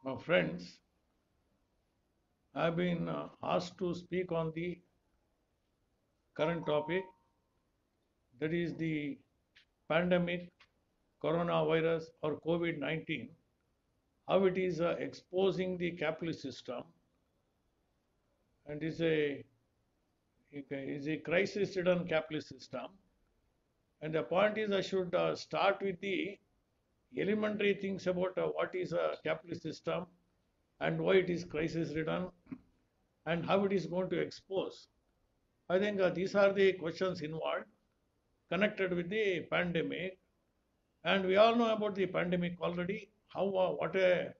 My friends, I've been asked to speak on the current topic, that is the pandemic, coronavirus or COVID-19, how it is exposing the capitalist system and is a crisis-ridden capitalist system. And the point is, I should start with the elementary things about what is a capitalist system and why it is crisis-ridden and how it is going to expose. I think these are the questions involved connected with the pandemic. And we all know about the pandemic already, how what a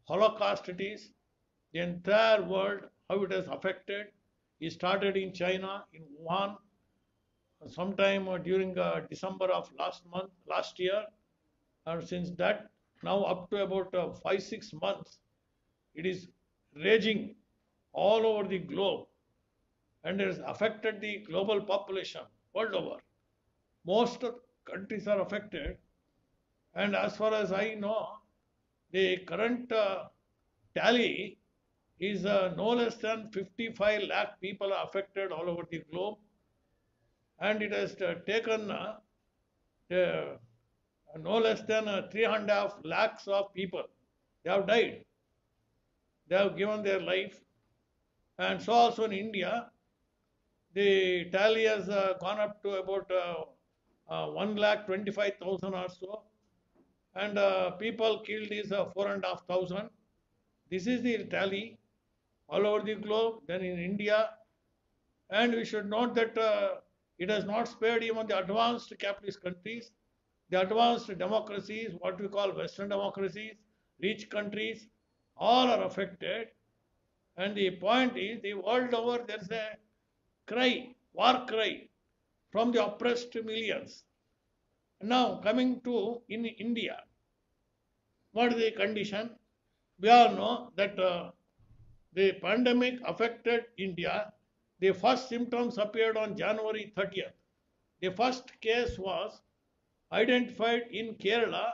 holocaust it is, the entire world, how it has affected. It started in China, in Wuhan, sometime during December of last year. And since that, now up to about 5 6 months, it is raging all over the globe and it has affected the global population world over. Most of countries are affected, and as far as I know, the current tally is no less than 55 lakh people are affected all over the globe, and it has taken uh, no less than 3.5 lakhs of people. They have died. They have given their life, and so also in India, the tally has gone up to about 1,25,000 or so, and people killed is 4,500. This is the tally all over the globe, then in India. And we should note that it has not spared even the advanced capitalist countries, the advanced democracies, what we call Western democracies, rich countries, all are affected. And the point is, the world over, there is a cry, war cry from the oppressed millions. Now, coming to in India, what is the condition? We all know that the pandemic affected India. The first symptoms appeared on January 30th. The first case was identified in Kerala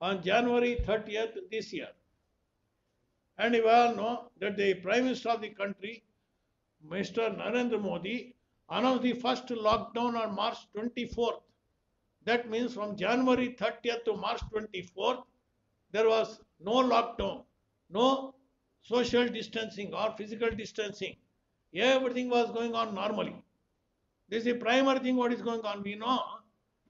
on January 30th this year. And we all know that the Prime Minister of the country, Mr. Narendra Modi, announced the first lockdown on March 24th. That means from January 30th to March 24th, there was no lockdown, no social distancing or physical distancing. Everything was going on normally. This is the primary thing what is going on. We know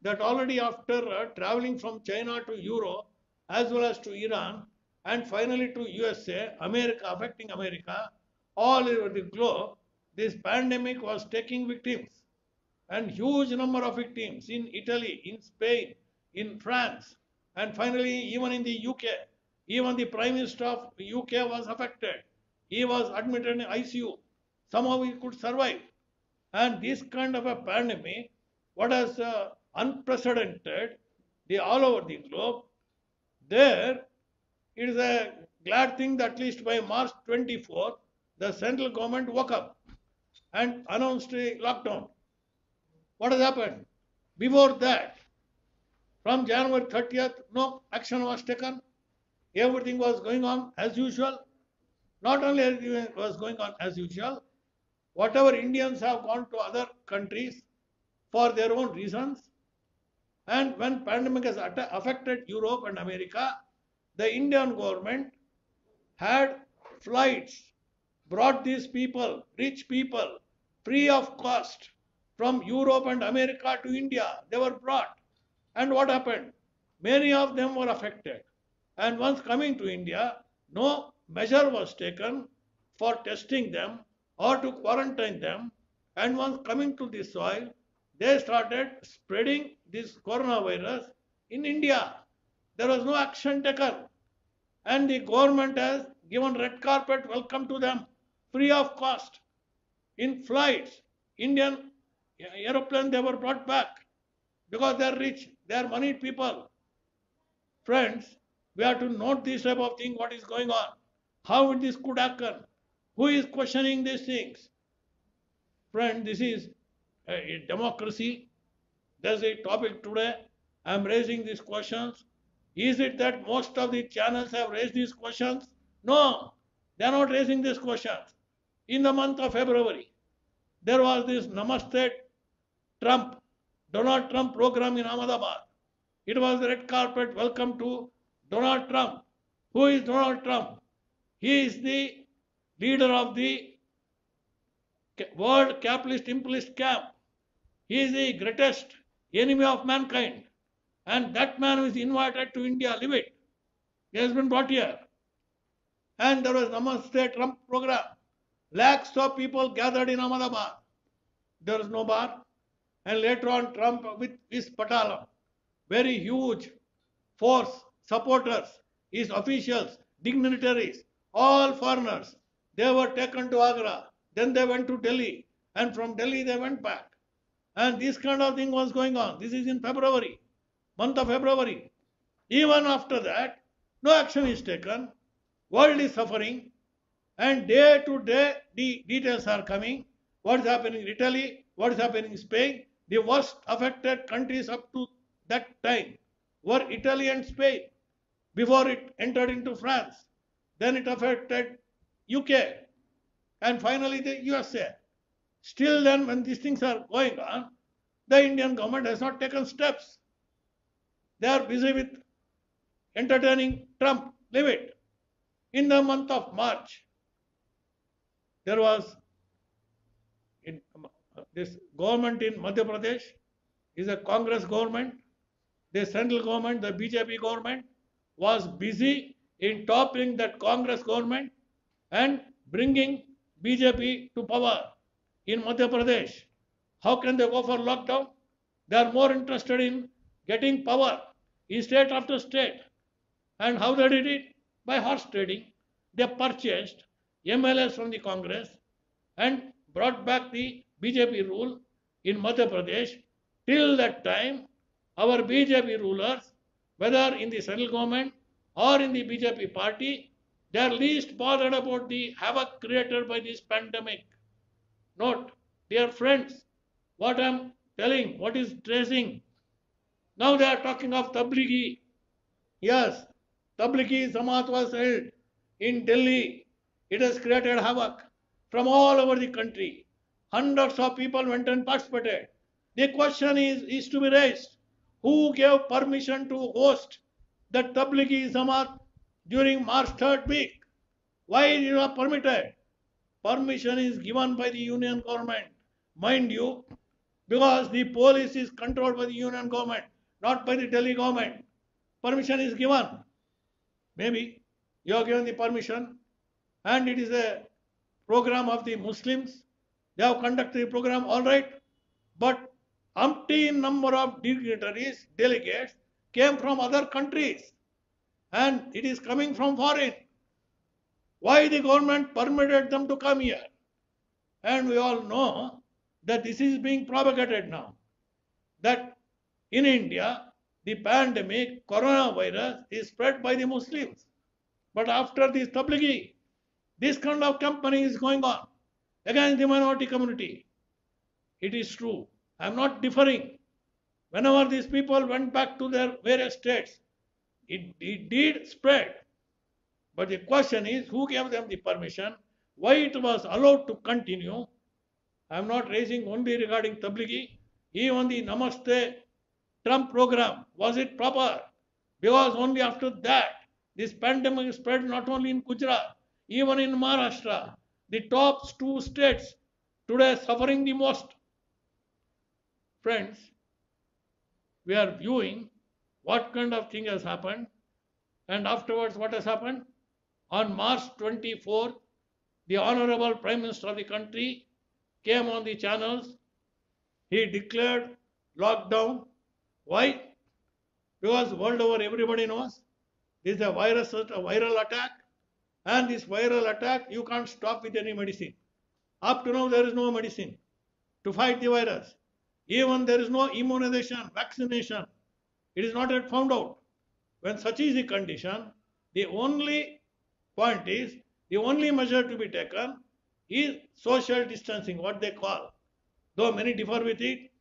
that already after traveling from China to Europe as well as to Iran and finally to USA, America, affecting America, all over the globe, this pandemic was taking victims, and huge number of victims in Italy, in Spain, in France, and finally even in the UK. Even the Prime Minister of UK was affected. He was admitted in ICU. Somehow he could survive. And this kind of a pandemic, what is unprecedented, the all over the globe, there it is a glad thing that at least by March 24th, the central government woke up and announced a lockdown. What has happened? Before that, from January 30th, no action was taken. Everything was going on as usual. Not only everything was going on as usual, whatever Indians have gone to other countries for their own reasons, and when pandemic has affected Europe and America, the Indian government had flights, brought these people, rich people, free of cost from Europe and America to India. They were brought. And what happened? Many of them were affected. And once coming to India, no measure was taken for testing them or to quarantine them. And once coming to this soil, they started spreading this coronavirus in India. There was no action taken. And the government has given red carpet welcome to them, free of cost. In flights, Indian aeroplane they were brought back because they are rich, they are moneyed people. Friends, we have to note this type of thing, what is going on, how this could happen, who is questioning these things. Friend, this is a democracy. There's a topic today. I am raising these questions. Is it that most of the channels have raised these questions? No, they are not raising these questions. In the month of February, there was this Namaste Trump, Donald Trump program in Ahmedabad. It was the red carpet welcome to Donald Trump. Who is Donald Trump? He is the leader of the world capitalist imperialist camp. He is the greatest enemy of mankind. And that man is invited to India, leave it. He has been brought here. And there was Namaste Trump program. Lakhs of people gathered in Ahmedabad. There was no bar. And later on, Trump with his Patalam, very huge force, supporters, his officials, dignitaries, all foreigners, they were taken to Agra. Then they went to Delhi. And from Delhi they went back. And this kind of thing was going on. This is in February, month of February. Even after that, no action is taken. World is suffering. And day to day, the details are coming. What is happening in Italy? What is happening in Spain? The worst affected countries up to that time were Italy and Spain before it entered into France. Then it affected UK and finally the USA. Still then, when these things are going on, the Indian government has not taken steps. They are busy with entertaining Trump. Leave it. In the month of March, there was this government in Madhya Pradesh is a Congress government. The central government, the BJP government, was busy in toppling that Congress government and bringing BJP to power in Madhya Pradesh. How can they go for lockdown? They are more interested in getting power in state after state. And how they did it? By horse trading. They purchased MLAs from the Congress and brought back the BJP rule in Madhya Pradesh. Till that time, our BJP rulers, whether in the central government or in the BJP party, they are least bothered about the havoc created by this pandemic. Note, dear friends, what I am telling, what is tracing. Now they are talking of Tablighi. Yes, Tablighi Jamaat was held in Delhi. It has created havoc from all over the country. Hundreds of people went and participated. The question is to be raised. Who gave permission to host the Tablighi Jamaat during March 3rd week? Why is it not permitted? Permission is given by the union government. Mind you, because the police is controlled by the union government, not by the Delhi government. Permission is given. Maybe you have given the permission and it is a program of the Muslims. They have conducted the program, all right. But umpteen number of dignitaries, delegates came from other countries and it is coming from foreign. Why the government permitted them to come here? And we all know that this is being propagated now. That in India, the pandemic, coronavirus, is spread by the Muslims. But after this Tablighi, this kind of campaign is going on against the minority community. It is true. I am not differing. Whenever these people went back to their various states, it did spread. But the question is, who gave them the permission? Why it was allowed to continue? I am not raising only regarding Tablighi. Even the Namaste Trump program, was it proper? Because only after that, this pandemic spread not only in Gujarat, even in Maharashtra. The top two states today suffering the most. Friends, we are viewing what kind of thing has happened and afterwards what has happened. On March 24th, the Honorable Prime Minister of the country came on the channels. He declared lockdown. Why? Because world over everybody knows this is a virus, a viral attack, and this viral attack you can't stop with any medicine. Up to now there is no medicine to fight the virus. Even there is no immunization, vaccination. It is not yet found out. When such is the condition, the only point is, the only measure to be taken is social distancing, what they call. Though many differ with it,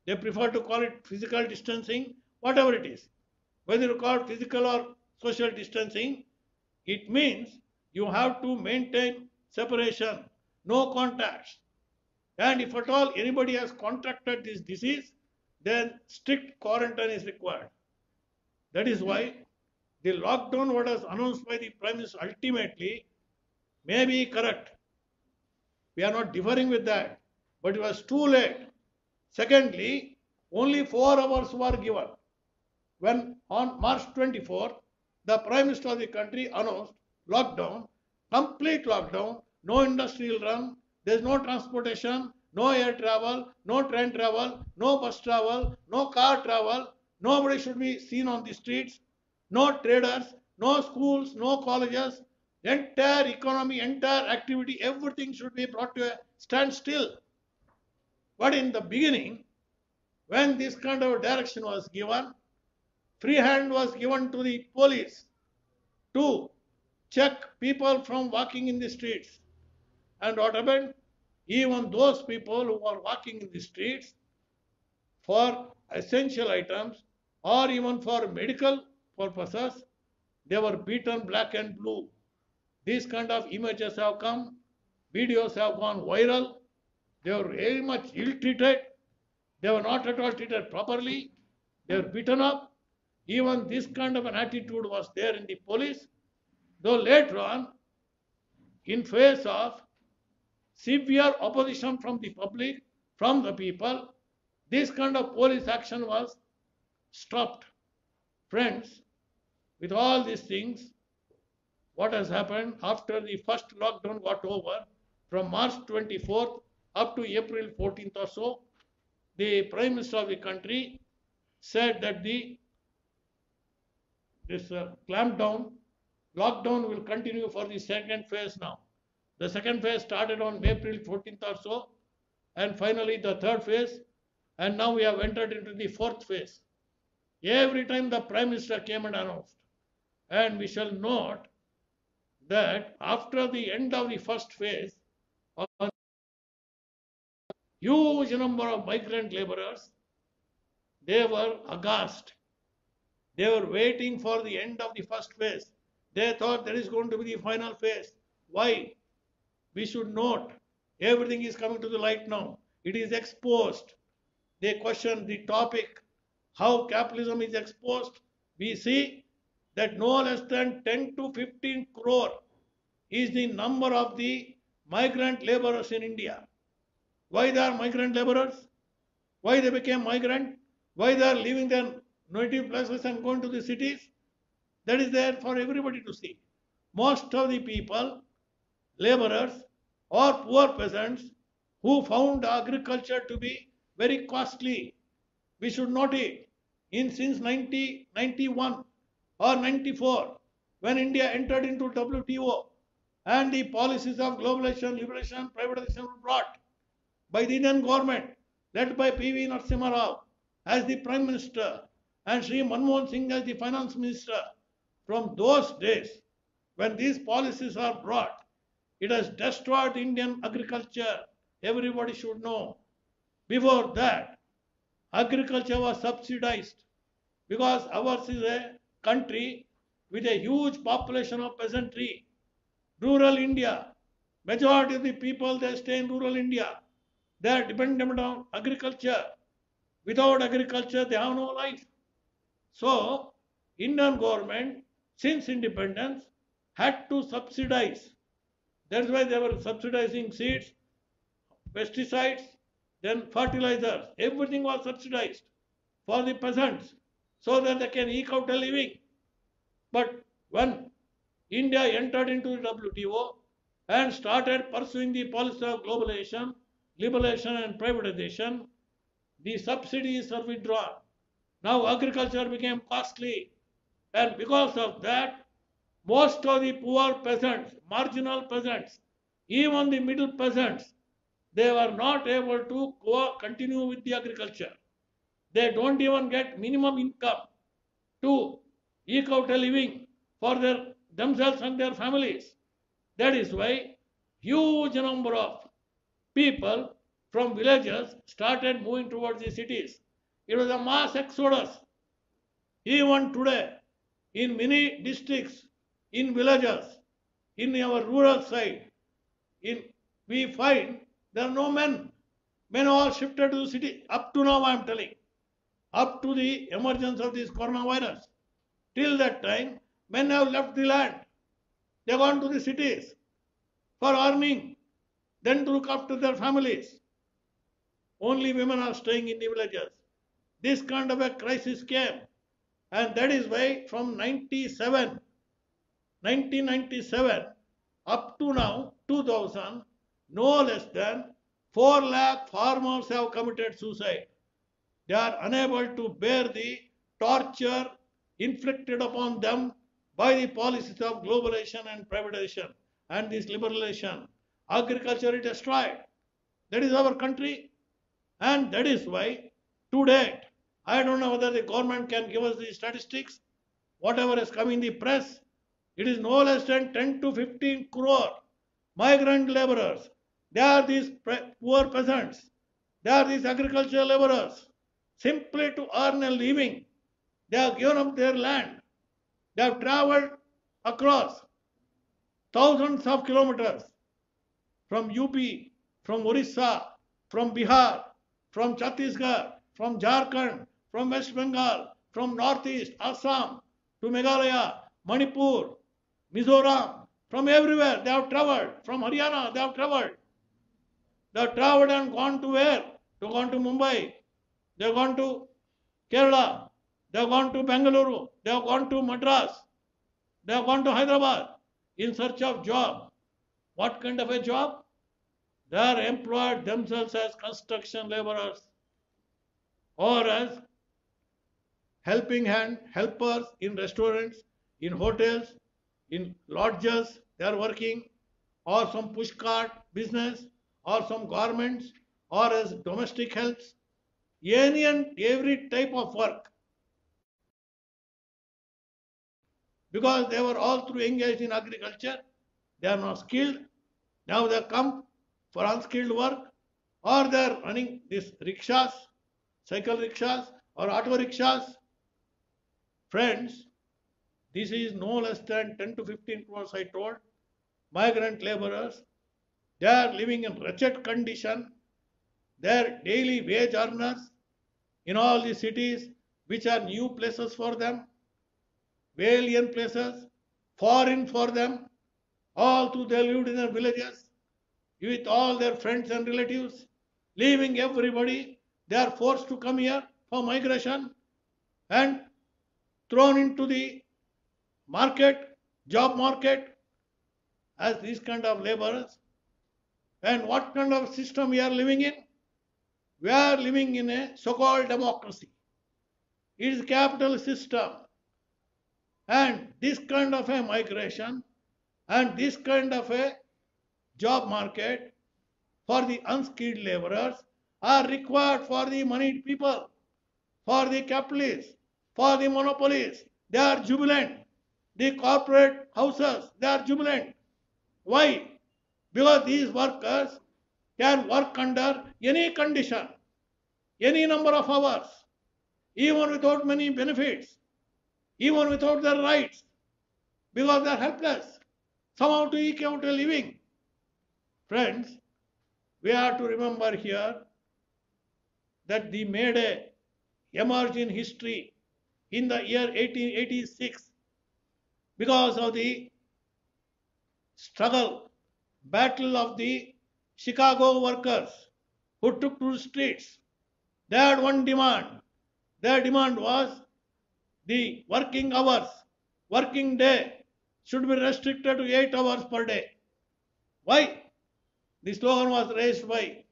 they prefer to call it physical distancing, whatever it is. whether you call it physical or social distancing, it means you have to maintain separation, no contacts. And if at all anybody has contracted this disease, then strict quarantine is required. That is why the lockdown what was announced by the Prime Minister ultimately may be correct. We are not differing with that, but it was too late. Secondly, only 4 hours were given. When on March 24th, the Prime Minister of the country announced lockdown, complete lockdown, no industrial run, there is no transportation, no air travel, no train travel, no bus travel, no car travel, nobody should be seen on the streets, no traders, no schools, no colleges, entire economy, entire activity, everything should be brought to a standstill. But in the beginning, when this kind of direction was given, free hand was given to the police to check people from walking in the streets. And what happened? Even those people who are walking in the streets for essential items or even for medical purposes, they were beaten black and blue. These kind of images have come, videos have gone viral. They were very much ill-treated. They were not at all treated properly. They were beaten up. Even this kind of an attitude was there in the police. Though later on, in face of severe opposition from the public, from the people, this kind of police action was stopped. Friends, with all these things, what has happened after the first lockdown got over, from March 24th up to April 14th or so, the Prime Minister of the country said that this clampdown, lockdown will continue for the second phase now. The second phase started on April 14th or so, and finally the third phase, and now we have entered into the fourth phase. Every time the Prime Minister came and announced, and we shall note that after the end of the first phase, a huge number of migrant laborers, they were aghast. They were waiting for the end of the first phase. They thought that is going to be the final phase. Why? We should note, everything is coming to the light now. It is exposed. They question the topic, how capitalism is exposed. We see that no less than 10 to 15 crore is the number of the migrant laborers in India. Why they are migrant laborers? Why they became migrant? Why they are leaving their native places and going to the cities? That is there for everybody to see. Most of the people, laborers or poor peasants who found agriculture to be very costly. We should note it. Since 1991 or 94, when India entered into WTO and the policies of globalization, liberalization, privatization were brought by the Indian government, led by P.V. Narasimha Rao as the Prime Minister and Sri Manmohan Singh as the Finance Minister, from those days, when these policies are brought, it has destroyed Indian agriculture. Everybody should know. Before that, agriculture was subsidized because ours is a country with a huge population of peasantry. Rural India, majority of the people, they stay in rural India. They are dependent on agriculture. Without agriculture, they have no life. So, Indian government, since independence, had to subsidize. That's why they were subsidizing seeds, pesticides, then fertilizers. Everything was subsidized for the peasants so that they can eke out a living. But when India entered into the WTO and started pursuing the policy of globalization, liberalization and privatization, the subsidies are withdrawn. Now agriculture became costly, and because of that, most of the poor peasants, marginal peasants, even the middle peasants, they were not able to continue with the agriculture. They don't even get minimum income to eke out a living for themselves and their families. That is why huge number of people from villages started moving towards the cities. It was a mass exodus. Even today, in many districts, in villages, in our rural side, we find there are no men. Men are shifted to the city. Up to now, I am telling. Up to the emergence of this coronavirus. Till that time, men have left the land. They have gone to the cities for earning, then to look after their families. Only women are staying in the villages. This kind of a crisis came. And that is why from 1997 up to now, 2000, no less than 4 lakh farmers have committed suicide. They are unable to bear the torture inflicted upon them by the policies of globalization and privatization and this liberalization. Agriculture is destroyed. That is our country. And that is why, to date, I don't know whether the government can give us the statistics. Whatever has come in the press, it is no less than 10 to 15 crore migrant laborers. They are these poor peasants. They are these agricultural laborers. Simply to earn a living, they have given up their land. They have traveled across thousands of kilometers from UP, from Orissa, from Bihar, from Chhattisgarh, from Jharkhand, from West Bengal, from Northeast, Assam, to Meghalaya, Manipur, Mizoram, from everywhere they have traveled. From Haryana they have traveled. They have traveled and gone to where? They have gone to Mumbai. They have gone to Kerala. They have gone to Bengaluru. They have gone to Madras. They have gone to Hyderabad in search of job. What kind of a job? They are employed themselves as construction laborers or as helping hand helpers in restaurants, in hotels, in lodges they are working, or some push cart business, or some garments, or as domestic helps, any and every type of work. Because they were all through engaged in agriculture, they are not skilled. Now they come for unskilled work, or they are running these rickshaws, cycle rickshaws, or auto rickshaws. Friends, this is no less than 10 to 15 crores, I told. Migrant laborers, they are living in wretched condition. They are daily wage earners in all the cities, which are new places for them, alien places, foreign for them. All through they lived in their villages with all their friends and relatives, leaving everybody. They are forced to come here for migration and thrown into the market, job market, as these kind of laborers. And what kind of system we are living in? We are living in a so-called democracy. It is a capitalist system. And this kind of a migration and this kind of a job market for the unskilled laborers are required for the moneyed people, for the capitalists, for the monopolies. They are jubilant. The corporate houses, they are jubilant. Why? Because these workers can work under any condition, any number of hours, even without many benefits, even without their rights, because they are helpless, somehow to eke out a living. Friends, we have to remember here that the May Day emerged in history in the year 1886 because of the struggle, battle of the Chicago workers who took to the streets. They had one demand. Their demand was the working hours, working day should be restricted to 8 hours per day. Why? The slogan was raised by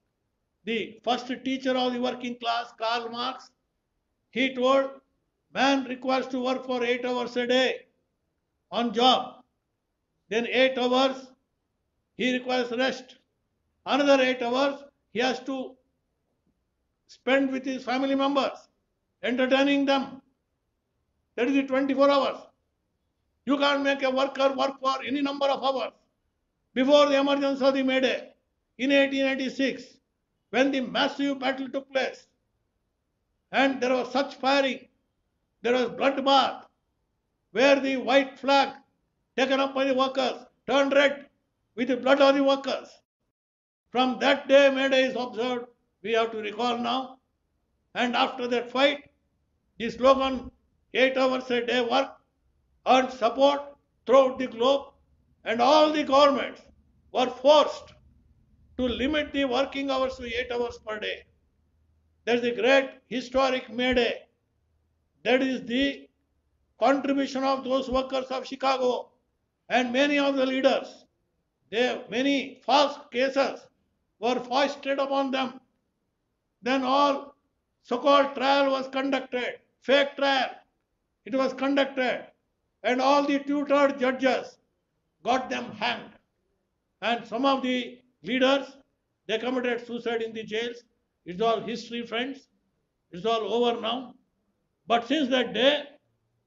the first teacher of the working class, Karl Marx. He told, man requires to work for 8 hours a day on job. Then 8 hours he requires rest. Another 8 hours he has to spend with his family members, entertaining them. That is the 24 hours. You can't make a worker work for any number of hours. Before the emergence of the May Day in 1886, when the massive battle took place and there was such firing, there was bloodbath, where the white flag taken up by the workers turned red with the blood of the workers. From that day, May Day is observed, we have to recall now. And after that fight, the slogan 8 hours a day work earned support throughout the globe, and all the governments were forced to limit the working hours to 8 hours per day. That is the great historic May Day. That is the contribution of those workers of Chicago and many of the leaders. Many false cases were foisted upon them. Then all so-called trial was conducted, fake trial. It was conducted, and all the tutored judges got them hanged. And some of the leaders, they committed suicide in the jails. It's all history, friends. It's all over now. But since that day,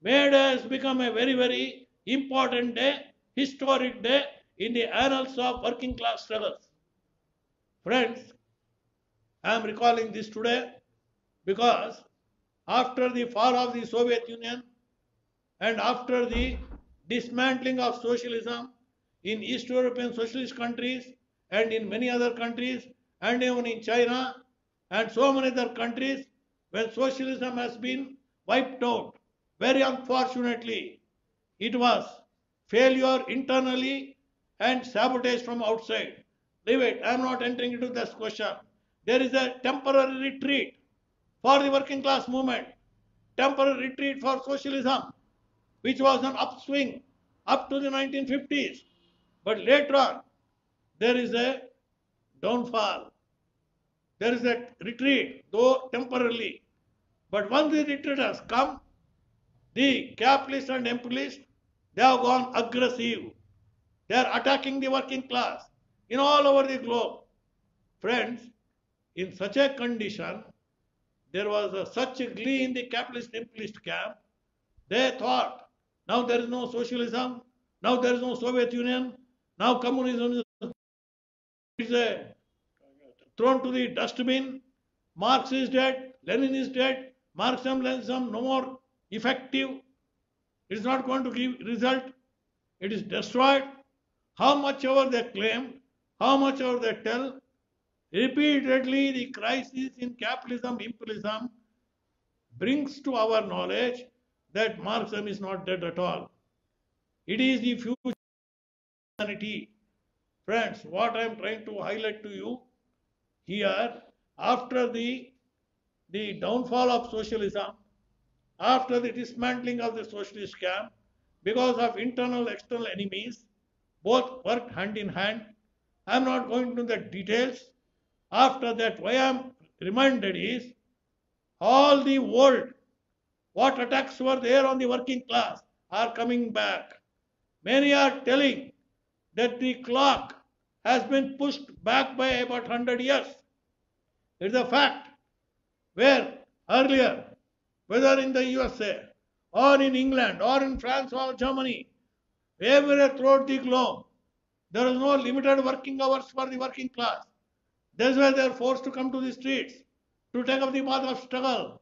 May Day has become a very, very important day, historic day in the annals of working class struggles. Friends, I am recalling this today because after the fall of the Soviet Union and after the dismantling of socialism in East European socialist countries and in many other countries and even in China and so many other countries, when socialism has been wiped out, very unfortunately, it was failure internally and sabotage from outside. Leave it, I am not entering into this question. There is a temporary retreat for the working class movement, temporary retreat for socialism, which was an upswing up to the 1950s. But later on, there is a downfall. There is a retreat, though temporarily. But once the retreat has come, the capitalists and imperialists, they have gone aggressive. They are attacking the working class in all over the globe. Friends, in such a condition, there was such a glee in the capitalist imperialist camp. They thought, now there is no socialism, now there is no Soviet Union, now communism is thrown to the dustbin. Marx is dead, Lenin is dead, Marxism, Leninism no more effective. It is not going to give result. It is destroyed. How much ever they claim, how much ever they tell, repeatedly the crisis in capitalism, imperialism brings to our knowledge that Marxism is not dead at all. It is the future of humanity. Friends, what I am trying to highlight to you here, after the downfall of socialism, after the dismantling of the socialist camp, because of internal external enemies, both worked hand in hand. I am not going into the details. After that, why I am reminded is all the world, what attacks were there on the working class are coming back. Many are telling that the clock has been pushed back by about 100 years. It's a fact. Where earlier, whether in the USA or in England or in France or Germany, everywhere throughout the globe, there is no limited working hours for the working class. That's why they are forced to come to the streets to take up the path of struggle.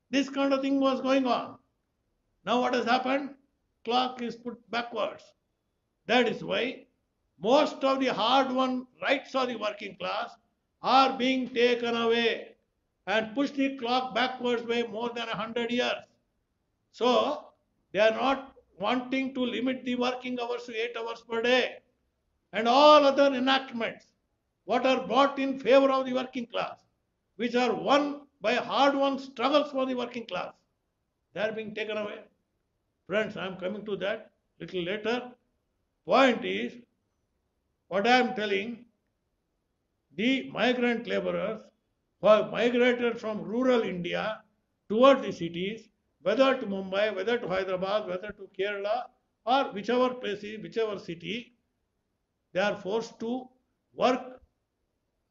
This kind of thing was going on. Now what has happened? Clock is put backwards. That is why most of the hard-won rights of the working class are being taken away and push the clock backwards by more than 100 years. So they are not wanting to limit the working hours to 8 hours per day. And all other enactments, what are brought in favor of the working class, which are won by hard-won struggles for the working class, they are being taken away. Friends, I am coming to that little later. Point is, what I am telling, the migrant laborers who have migrated from rural India toward the cities, whether to Mumbai, whether to Hyderabad, whether to Kerala, or whichever place, whichever city, they are forced to work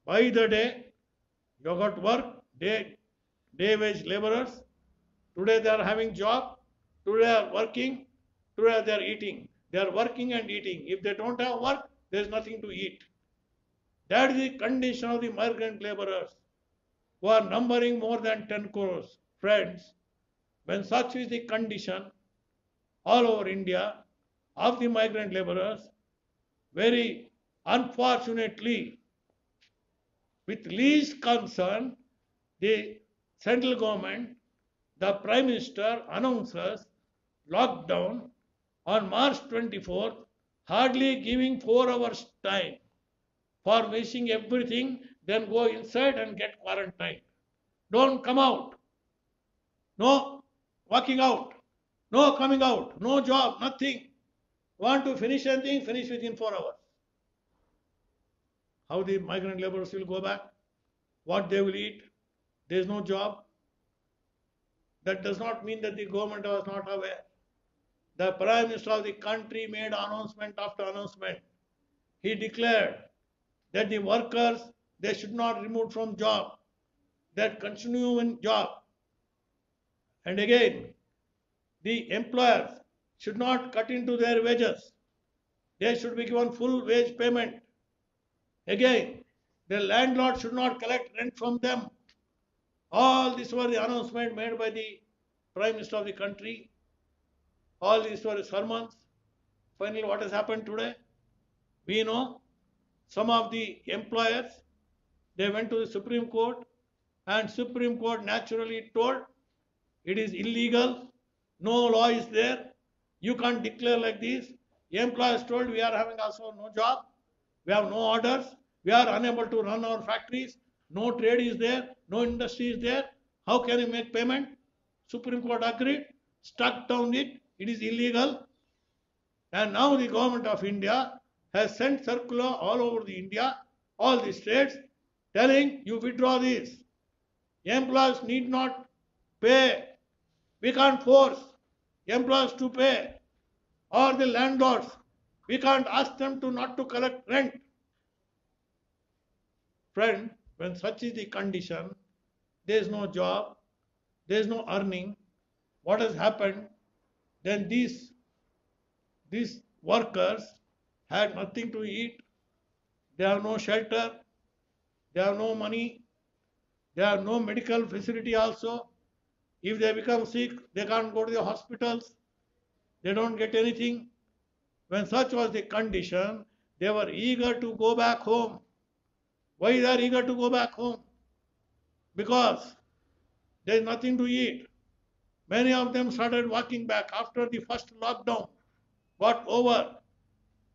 by the day. You got work, day wage laborers. Today they are having job, today they are working, today they are eating. They are working and eating. If they don't have work, there is nothing to eat. That is the condition of the migrant laborers who are numbering more than 10 crores. Friends, When such is the condition all over India of the migrant laborers, very unfortunately, with least concern, the central government, the Prime Minister announces lockdown on March 24th, hardly giving 4 hours time for finishing everything, then go inside and get quarantined. Don't come out. No walking out. No coming out. No job. Nothing. Want to finish anything? Finish within 4 hours. How the migrant laborers will go back? What they will eat? There is no job. That does not mean that the government was not aware. The Prime Minister of the country made announcement after announcement. He declared that the workers, they should not remove from job, that continue in job. And again, the employers should not cut into their wages. They should be given full wage payment. Again, the landlord should not collect rent from them. All these were the announcements made by the Prime Minister of the country. All these were sermons. Finally, what has happened today? We know some of the employers, they went to the Supreme Court, and Supreme Court naturally told it is illegal, no law is there, you can't declare like this. Employers told we are having also no job, we have no orders, we are unable to run our factories, no trade is there, no industry is there, how can you make payment? Supreme Court agreed, struck down it is illegal. And now the government of India has sent circular all over the India, all the states, telling you withdraw this. Employers need not pay. We can't force employers to pay. Or the landlords, we can't ask them to not to collect rent. Friend, when such is the condition, there is no job, there is no earning. What has happened? Then these workers had nothing to eat, they have no shelter, they have no money, they have no medical facility also. If they become sick, they can't go to the hospitals, they don't get anything. When such was the condition, they were eager to go back home. Why they are eager to go back home? Because there is nothing to eat. Many of them started walking back after the first lockdown got over.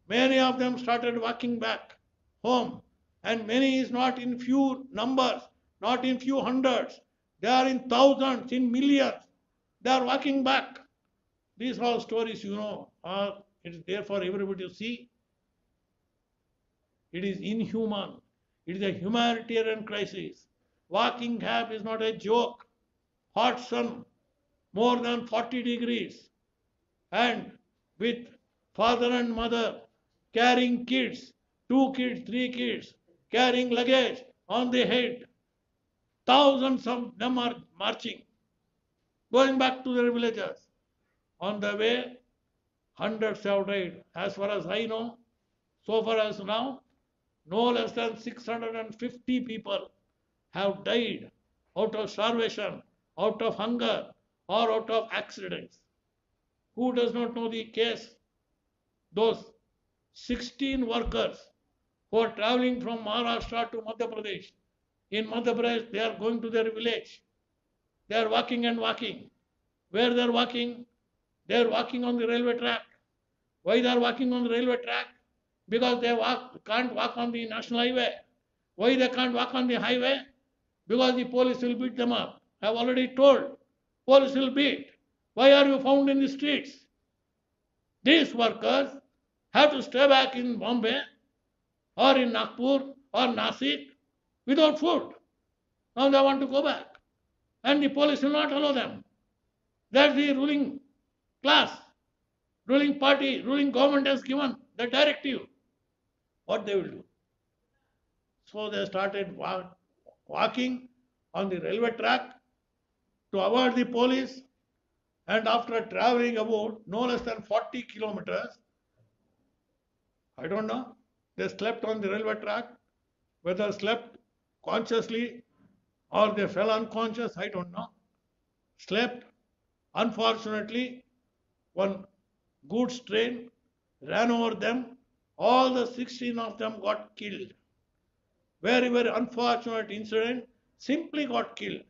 Many of them started walking back home, and many is not in few numbers, not in few hundreds. They are in thousands, in millions. They are walking back. These all stories, you know, it is there for everybody to see. It is inhuman. It is a humanitarian crisis. Walking cab is not a joke. Hot sun, more than 40 degrees, and with father and mother carrying kids, 2 kids, 3 kids, carrying luggage on the head. Thousands of them are marching, going back to their villages. On the way, hundreds have died. As far as I know, so far as now, no less than 650 people have died out of starvation, out of hunger, or out of accidents. Who does not know the case? Those 16 workers who are traveling from Maharashtra to Madhya Pradesh. In Madhya Pradesh, they are going to their village. They are walking and walking. Where they are walking? They are walking on the railway track. Why they are walking on the railway track? Because they can't walk on the national highway. Why they can't walk on the highway? Because the police will beat them up. I have already told. Police will beat. Why are you found in the streets? These workers have to stay back in Bombay or in Nagpur or Nasik without food. Now they want to go back. And the police will not allow them. That's the ruling class, ruling party, ruling government has given the directive. What they will do? So they started walking on the railway track to avoid the police, and after traveling about no less than 40 kilometers, I don't know, they slept on the railway track, whether slept consciously or they fell unconscious, I don't know. Slept, Unfortunately, one goods train ran over them. All the 16 of them got killed. Very, very unfortunate incident, simply got killed.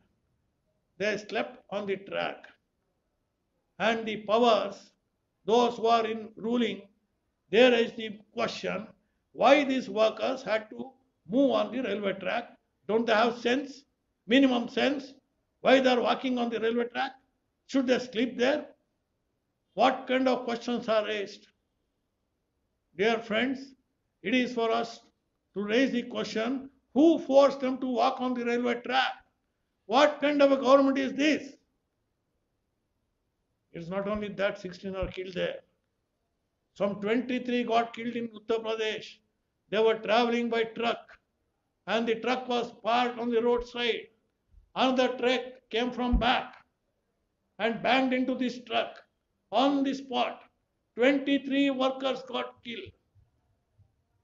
They slept on the track. And the powers, those who are in ruling, there is the question why these workers had to move on the railway track. Don't they have sense? Minimum sense? Why they are walking on the railway track? Should they sleep there? What kind of questions are raised? Dear friends, it is for us to raise the question, who forced them to walk on the railway track? What kind of a government is this? It's not only that 16 are killed there. Some 23 got killed in Uttar Pradesh. They were traveling by truck and the truck was parked on the roadside. Another truck came from back and banged into this truck on the spot. 23 workers got killed.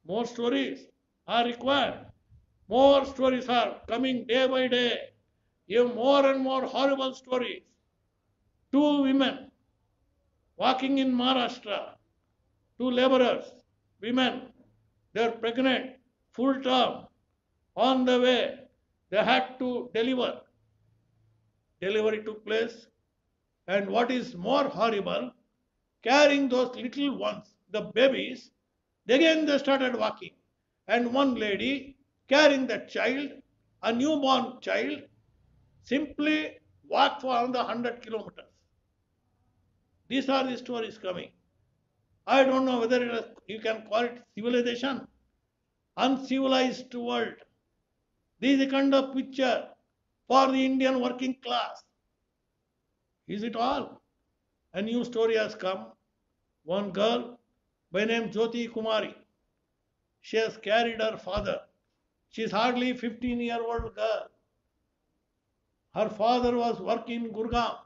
More stories are required. More stories are coming day by day. You have more and more horrible stories. Two women walking in Maharashtra, two laborers, women, they are pregnant, full term. On the way, they had to deliver. Delivery took place. And what is more horrible, carrying those little ones, the babies, again they started walking. And one lady carrying that child, a newborn child, simply walked for another 100 kilometers. These are the stories coming. I don't know whether you can call it civilization, uncivilized world. This is a kind of picture for the Indian working class. Is it all? A new story has come. One girl by name Jyoti Kumari. She has carried her father. She is hardly 15-year-old girl. Her father was working in Gurgaon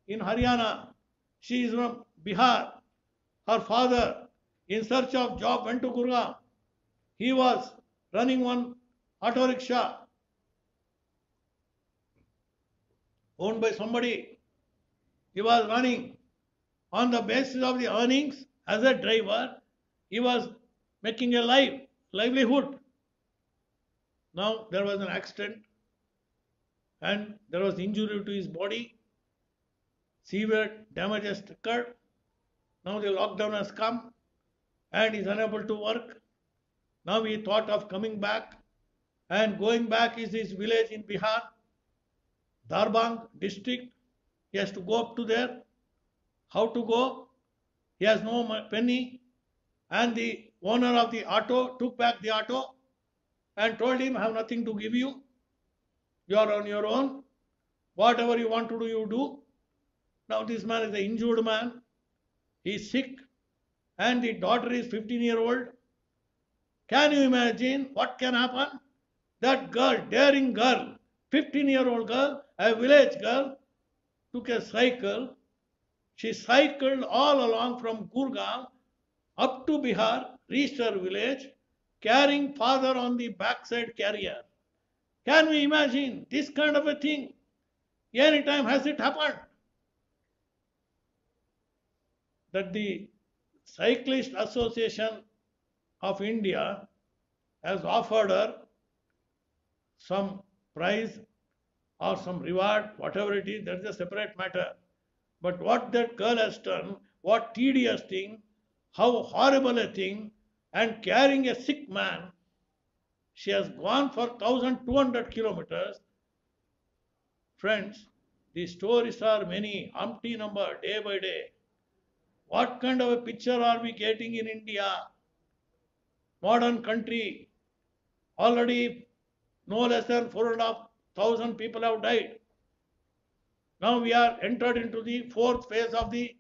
in Haryana. She is from Bihar. Her father, in search of job, went to Gurgaon. He was running one auto rickshaw owned by somebody. He was running on the basis of the earnings as a driver. He was making a livelihood. Now there was an accident and there was injury to his body. Severe damages occurred. Now the lockdown has come and he is unable to work. Now he thought of coming back, and going back is his village in Bihar, Darbang district. He has to go up to there. How to go? He has no penny, and the owner of the auto took back the auto and told him, I have nothing to give you. You are on your own. Whatever you want to do, you do. Now this man is an injured man. He is sick and the daughter is 15-year-old. Can you imagine what can happen? That girl, daring girl, 15-year-old girl, a village girl, took a cycle. She cycled all along from Gurgaon up to Bihar, reached her village, carrying father on the backside carrier. Can we imagine this kind of a thing? Anytime has it happened? That the Cyclist Association of India has offered her some prize or some reward, whatever it is, that is a separate matter. But what that girl has done, what tedious thing, how horrible a thing, and carrying a sick man, she has gone for 1,200 kilometers. Friends, the stories are many, umpty number, day by day. What kind of a picture are we getting in India? Modern country. Already no less than 4,500 people have died. Now we are entered into the fourth phase of the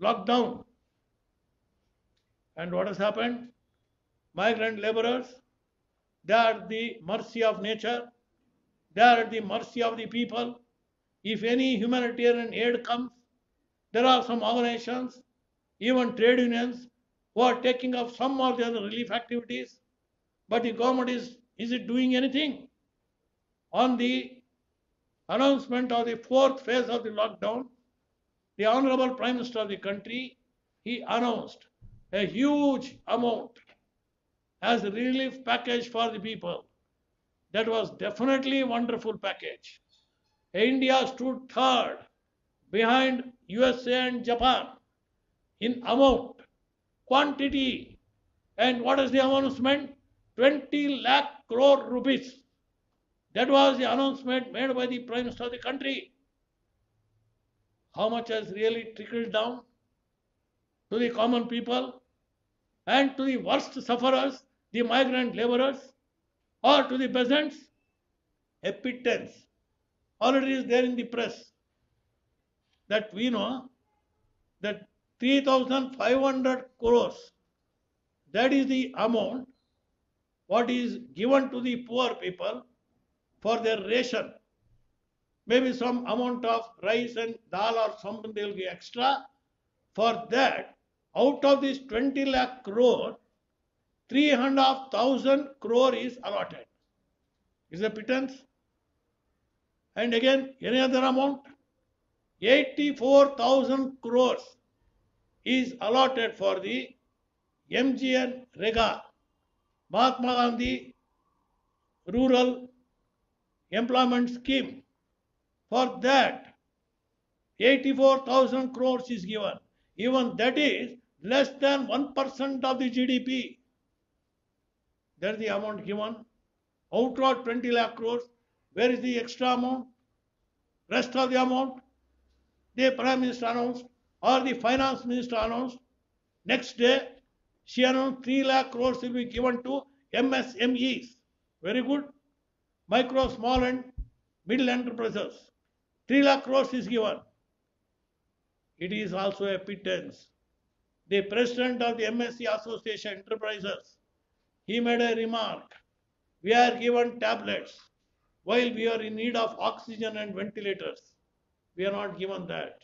lockdown. And what has happened? Migrant laborers, they are at the mercy of nature. They are at the mercy of the people. If any humanitarian aid comes, there are some organizations, even trade unions, who are taking up some or the other relief activities. But the government is it doing anything? On the announcement of the fourth phase of the lockdown, the Honorable Prime Minister of the country, he announced a huge amount as a relief package for the people. That was definitely a wonderful package. India stood third behind USA and Japan in amount, quantity. And what is the announcement? 20 lakh crore rupees. That was the announcement made by the Prime Minister of the country. How much has really trickled down to the common people and to the worst sufferers, the migrant laborers, or to the peasants? A pittance. Already is there in the press that we know that 3,500 crores, that is the amount what is given to the poor people for their ration. Maybe some amount of rice and dal or something they will get extra. For that, out of this 20 lakh crore, 3,500 crore is allotted. Is a pittance? And again, any other amount? 84,000 crores is allotted for the MGN Rega, Mahatma Gandhi Rural Employment Scheme. For that, 84,000 crores is given. Even that is less than 1% of the GDP. That is the amount given. Out of 20 lakh crores, where is the extra amount? Rest of the amount, the Prime Minister announced or the Finance Minister announced. Next day, she announced 3 lakh crores will be given to MSMEs. Very good. Micro, small and middle enterprises. 3 lakh crores is given. It is also a pittance. The president of the MSC Association Enterprises, he made a remark. We are given tablets while we are in need of oxygen and ventilators. We are not given that.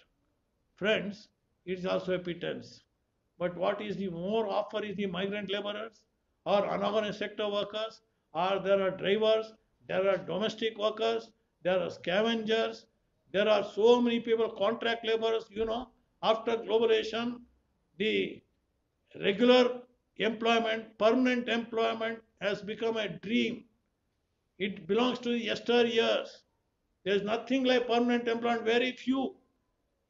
Friends, it is also a pittance. But what is the more offer is the migrant laborers or unorganized sector workers, or there are drivers, there are domestic workers, there are scavengers, there are so many people, contract laborers, after globalization, the regular employment, permanent employment has become a dream. It belongs to the yesteryears. There is nothing like permanent employment, very few.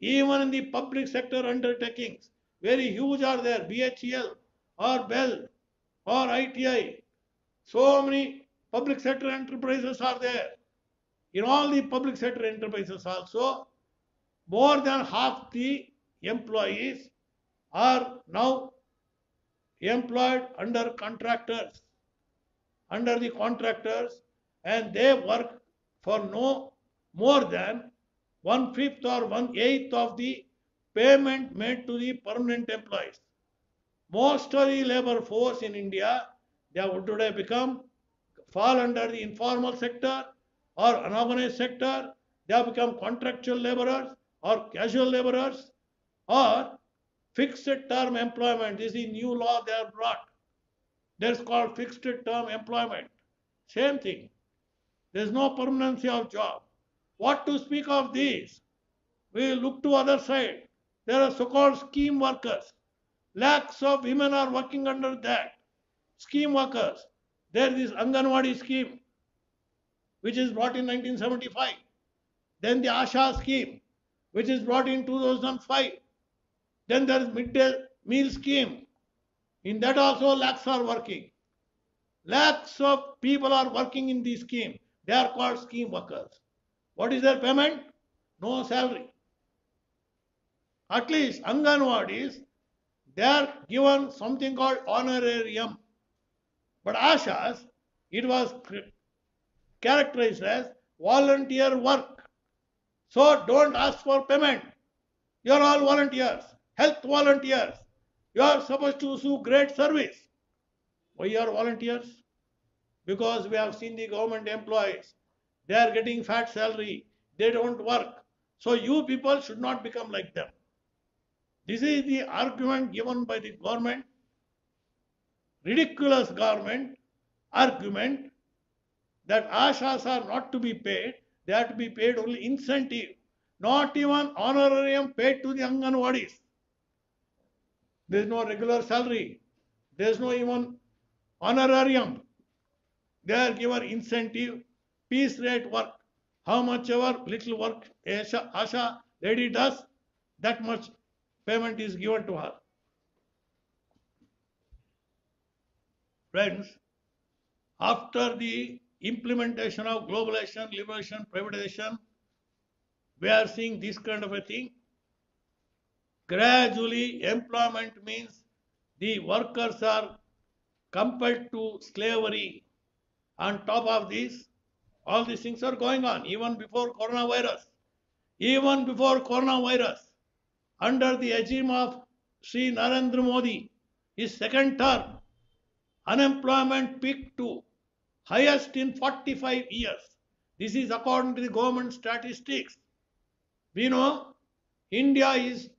Even in the public sector undertakings, very huge are there, BHEL or BEL or ITI. So many public sector enterprises are there. In all the public sector enterprises also, more than half the employees are now employed under contractors, under the contractors, and they work for no more than 1/5 or 1/8 of the payment made to the permanent employees. Most of the labor force in India, they would today fall under the informal sector or unorganized sector. They have become contractual laborers or casual laborers or fixed term employment. This is the new law they have brought. That's called fixed term employment. Same thing. There is no permanency of job. What to speak of these? We look to other side. There are so-called scheme workers. Lakhs of women are working under that. Scheme workers. There is this Anganwadi scheme, which is brought in 1975. Then the Asha scheme, which is brought in 2005. Then there is midday meal scheme. In that also lakhs are working. Lakhs of people are working in this scheme. They are called scheme workers. What is their payment? No salary. At least Anganwadis, they are given something called honorarium. But Ashas, it was characterized as volunteer work. So don't ask for payment. You are all volunteers, health volunteers. You are supposed to do great service. Why you are volunteers? Because we have seen the government employees. They are getting fat salary. They don't work. So you people should not become like them. This is the argument given by the government. Ridiculous government argument that Ashas are not to be paid. they have to be paid only incentive, not even honorarium paid to the Anganwadis. There is no regular salary. There is no even honorarium. They are given incentive, piece rate work. How much ever little work Asha lady does, that much payment is given to her. Friends, after the implementation of globalization, liberation, privatization, we are seeing this kind of a thing. Gradually, employment means the workers are compelled to slavery. On top of this, all these things are going on even before coronavirus. Even before coronavirus, under the regime of Sri Narendra Modi, his second term, unemployment peaked to highest in 45 years. This is according to the government statistics. We know India is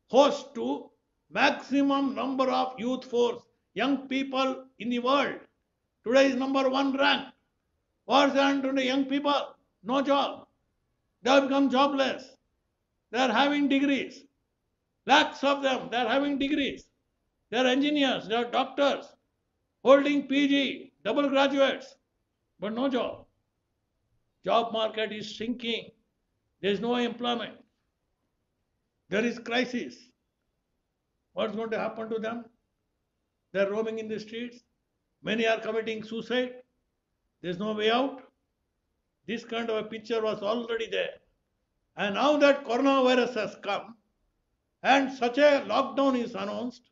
host to maximum number of youth force, young people in the world. Today is number one rank. What's happened to young people? No job. They have become jobless. They are having degrees. Lakhs of them, they are having degrees. They are engineers, they are doctors, holding PG, double graduates, but no job. Job market is shrinking. There is no employment. There is crisis. What's going to happen to them? They are roaming in the streets. Many are committing suicide. There is no way out. This kind of a picture was already there. And now that coronavirus has come, and such a lockdown is announced,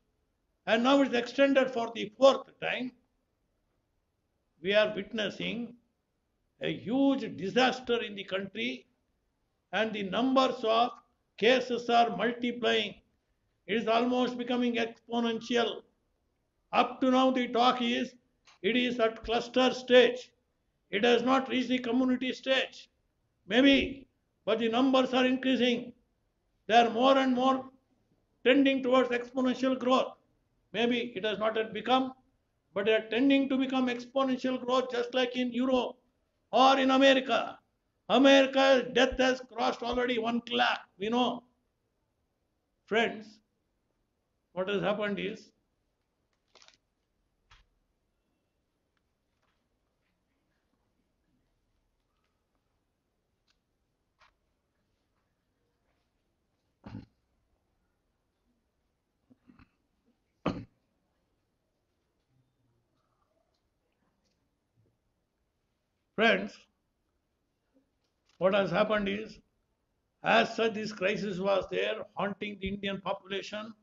and now it's extended for the fourth time, we are witnessing a huge disaster in the country, and the numbers of cases are multiplying. It is almost becoming exponential. Up to now, the talk is it is at cluster stage. It has not reached the community stage. Maybe, but the numbers are increasing. They are more and more tending towards exponential growth. Maybe it has not yet become, but they are tending to become exponential growth, just like in Europe or in America. America's death has crossed already 1 lakh, we know. Friends, what has happened is, friends, what has happened is, as such this crisis was there haunting the Indian population,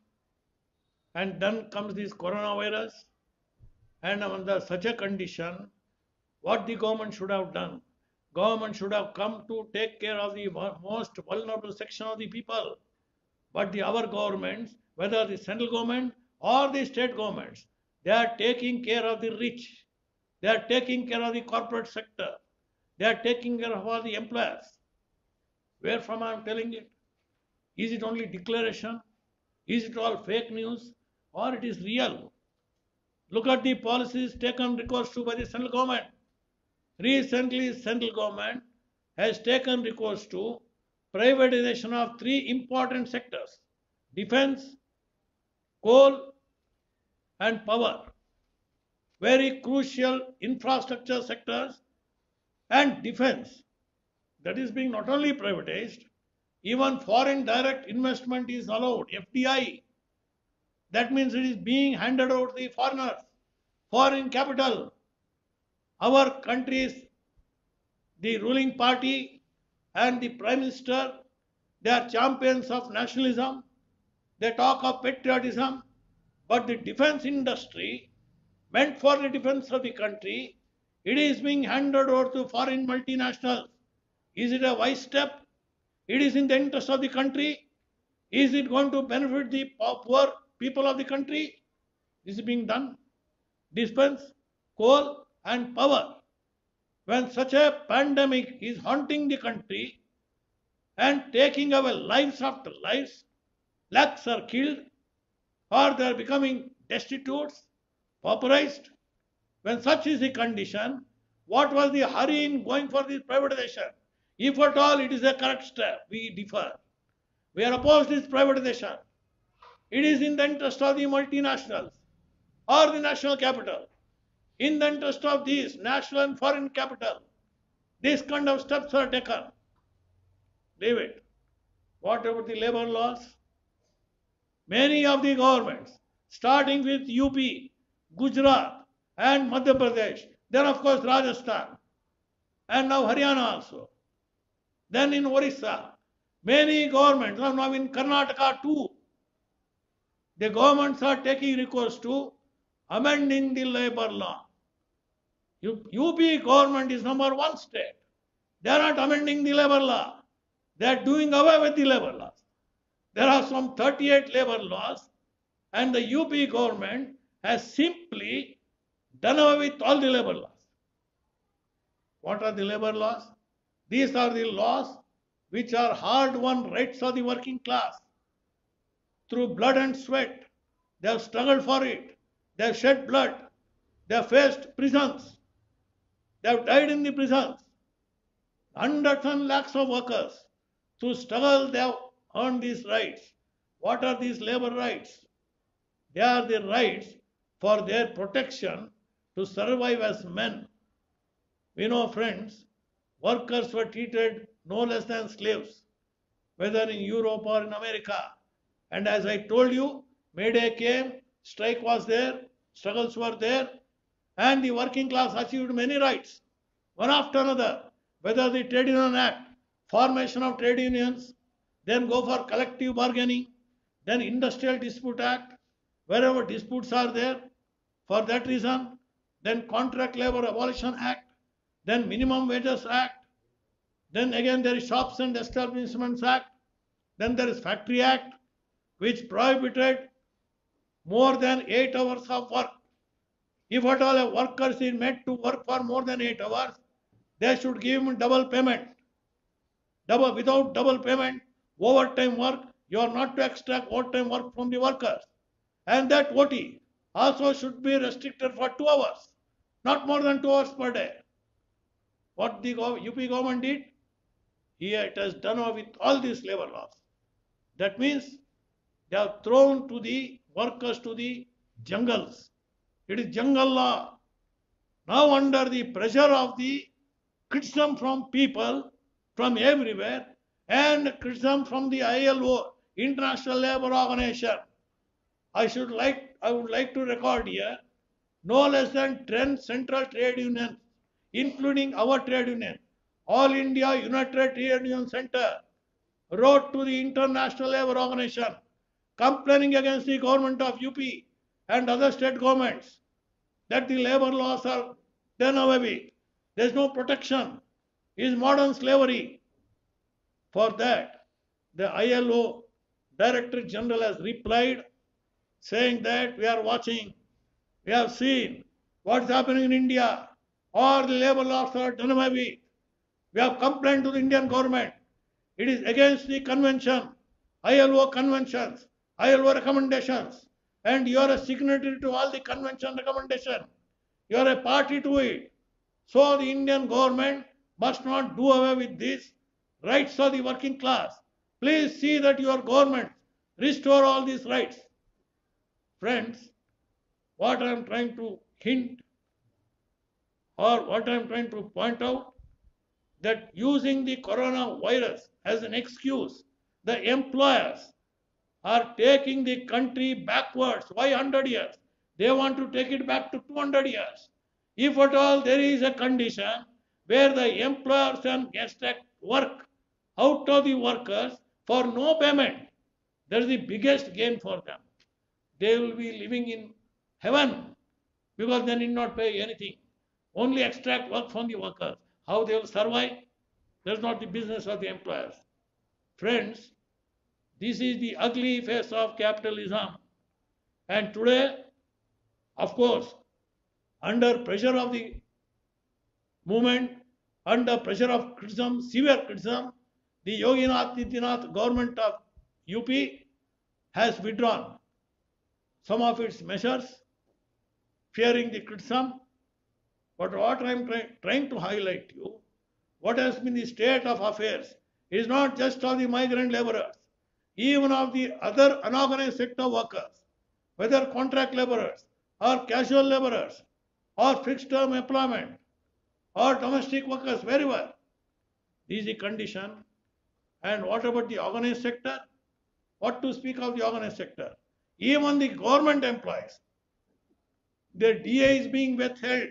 and then comes this coronavirus, and under such a condition, what the government should have done? Government should have come to take care of the most vulnerable section of the people. But our governments, whether the central government or the state governments, they are taking care of the rich. They are taking care of the corporate sector. They are taking care of all the employers. Where from I am telling it? Is it only declaration? Is it all fake news? Or it is real? Look at the policies taken recourse to by the central government. Recently, central government has taken recourse to privatization of 3 important sectors: defense, coal, and power. Very crucial infrastructure sectors, and defense. That is being not only privatized, even foreign direct investment is allowed, FDI. That means it is being handed over to the foreigners, foreign capital. Our countries, the ruling party and the Prime Minister, they are champions of nationalism. They talk of patriotism, but the defense industry, meant for the defense of the country, it is being handed over to foreign multinationals. Is it a wise step? It is in the interest of the country. Is it going to benefit the poor people of the country? This is being done. Defense, coal, and power. When such a pandemic is haunting the country and taking away lives after lives, lakhs are killed, or they are becoming destitute, pauperized. When such is the condition, what was the hurry in going for this privatization? If at all it is a correct step, we differ. We are opposed to its privatization. It is in the interest of the multinationals or the national capital, in the interest of these national and foreign capital. These kind of steps are taken. David, what about the labor laws? Many of the governments, starting with UP, Gujarat, and Madhya Pradesh, then of course Rajasthan, and now Haryana also, then in Orissa, many governments, now in Karnataka too, the governments are taking recourse to amending the labor law. UP government is number one state. They are not amending the labor law. They are doing away with the labor laws. There are some 38 labor laws, and the UP government has simply done away with all the labor laws. What are the labor laws? These are the laws which are hard-won rights of the working class. Through blood and sweat, they have struggled for it. They have shed blood. They have faced prisons. They have died in the prisons. Hundreds and lakhs of workers, through struggle, they have earned these rights. What are these labor rights? They are the rights for their protection to survive as men. We know, friends, workers were treated no less than slaves, whether in Europe or in America. And as I told you, May Day came, strike was there, struggles were there, and the working class achieved many rights, one after another, whether the Trade Union Act, formation of trade unions, then go for collective bargaining, then Industrial Dispute Act, wherever disputes are there, for that reason, then Contract Labor Abolition Act, then Minimum Wages Act, then again there is Shops and Establishments Act, then there is Factory Act, which prohibited more than 8 hours of work. If at all a worker is made to work for more than 8 hours, they should give him double payment. Without double payment, overtime work, you are not to extract overtime work from the workers. And that OT also should be restricted for 2 hours, not more than 2 hours per day. What the UP government did? Here it has done away with all these labor laws. That means they have thrown to the workers to the jungles. It is jungle law. Now under the pressure of the criticism from people from everywhere and criticism from the ILO, International Labour Organization, I would like to record here no less than 10 central trade unions, including our trade union, All India United Trade Union Center, wrote to the International Labour Organization complaining against the government of UP and other state governments that the labor laws are done away with. There is no protection. It is modern slavery. For that, the ILO Director General has replied saying that we are watching, we have seen what is happening in India. All the labor laws are done away with. We have complained to the Indian government. It is against the convention, ILO conventions, ILO recommendations, and you are a signatory to all the convention recommendations. You are a party to it. So the Indian government must not do away with these rights of the working class. Please see that your government restore all these rights. Friends, what I am trying to hint or what I am trying to point out, that using the coronavirus as an excuse, the employers are taking the country backwards. Why 100 years? They want to take it back to 200 years. If at all there is a condition where the employers can extract work out of the workers for no payment, that is the biggest gain for them. They will be living in heaven because they need not pay anything. Only extract work from the workers. How they will survive? That's not the business of the employers. Friends, this is the ugly face of capitalism. And today, of course, under pressure of the movement, under pressure of criticism, severe criticism, the Yogi Adityanath government of UP has withdrawn some of its measures, fearing the criticism. But what I am trying to highlight you, what has been the state of affairs is not just of the migrant laborers, even of the other unorganized sector workers, whether contract laborers or casual laborers or fixed term employment or domestic workers, wherever. This is the condition. And what about the organized sector? What to speak of the organized sector? Even the government employees, their DA is being withheld.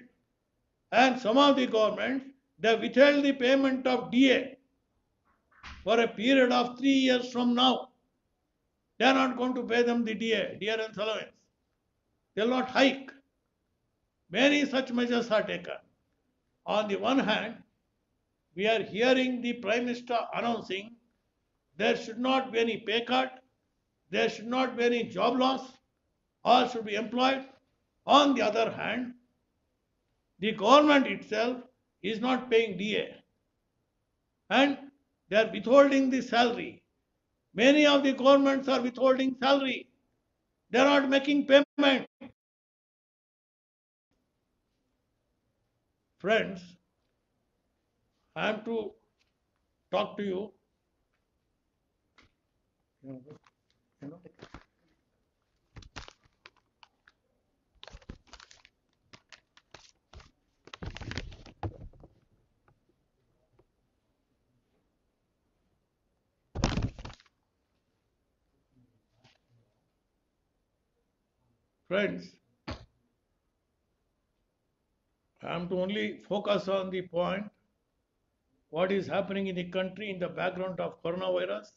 And some of the governments, they withheld the payment of DA for a period of 3 years from now. They are not going to pay them the DA, dearance allowance. They will not hike. Many such measures are taken. On the one hand, we are hearing the Prime Minister announcing there should not be any pay cut, there should not be any job loss, all should be employed. On the other hand, the government itself is not paying DA and they are withholding the salary. Many of the governments are withholding salary. They are not making payment. Friends, I am to talk to you. Friends, I am to only focus on the point what is happening in the country in the background of coronavirus.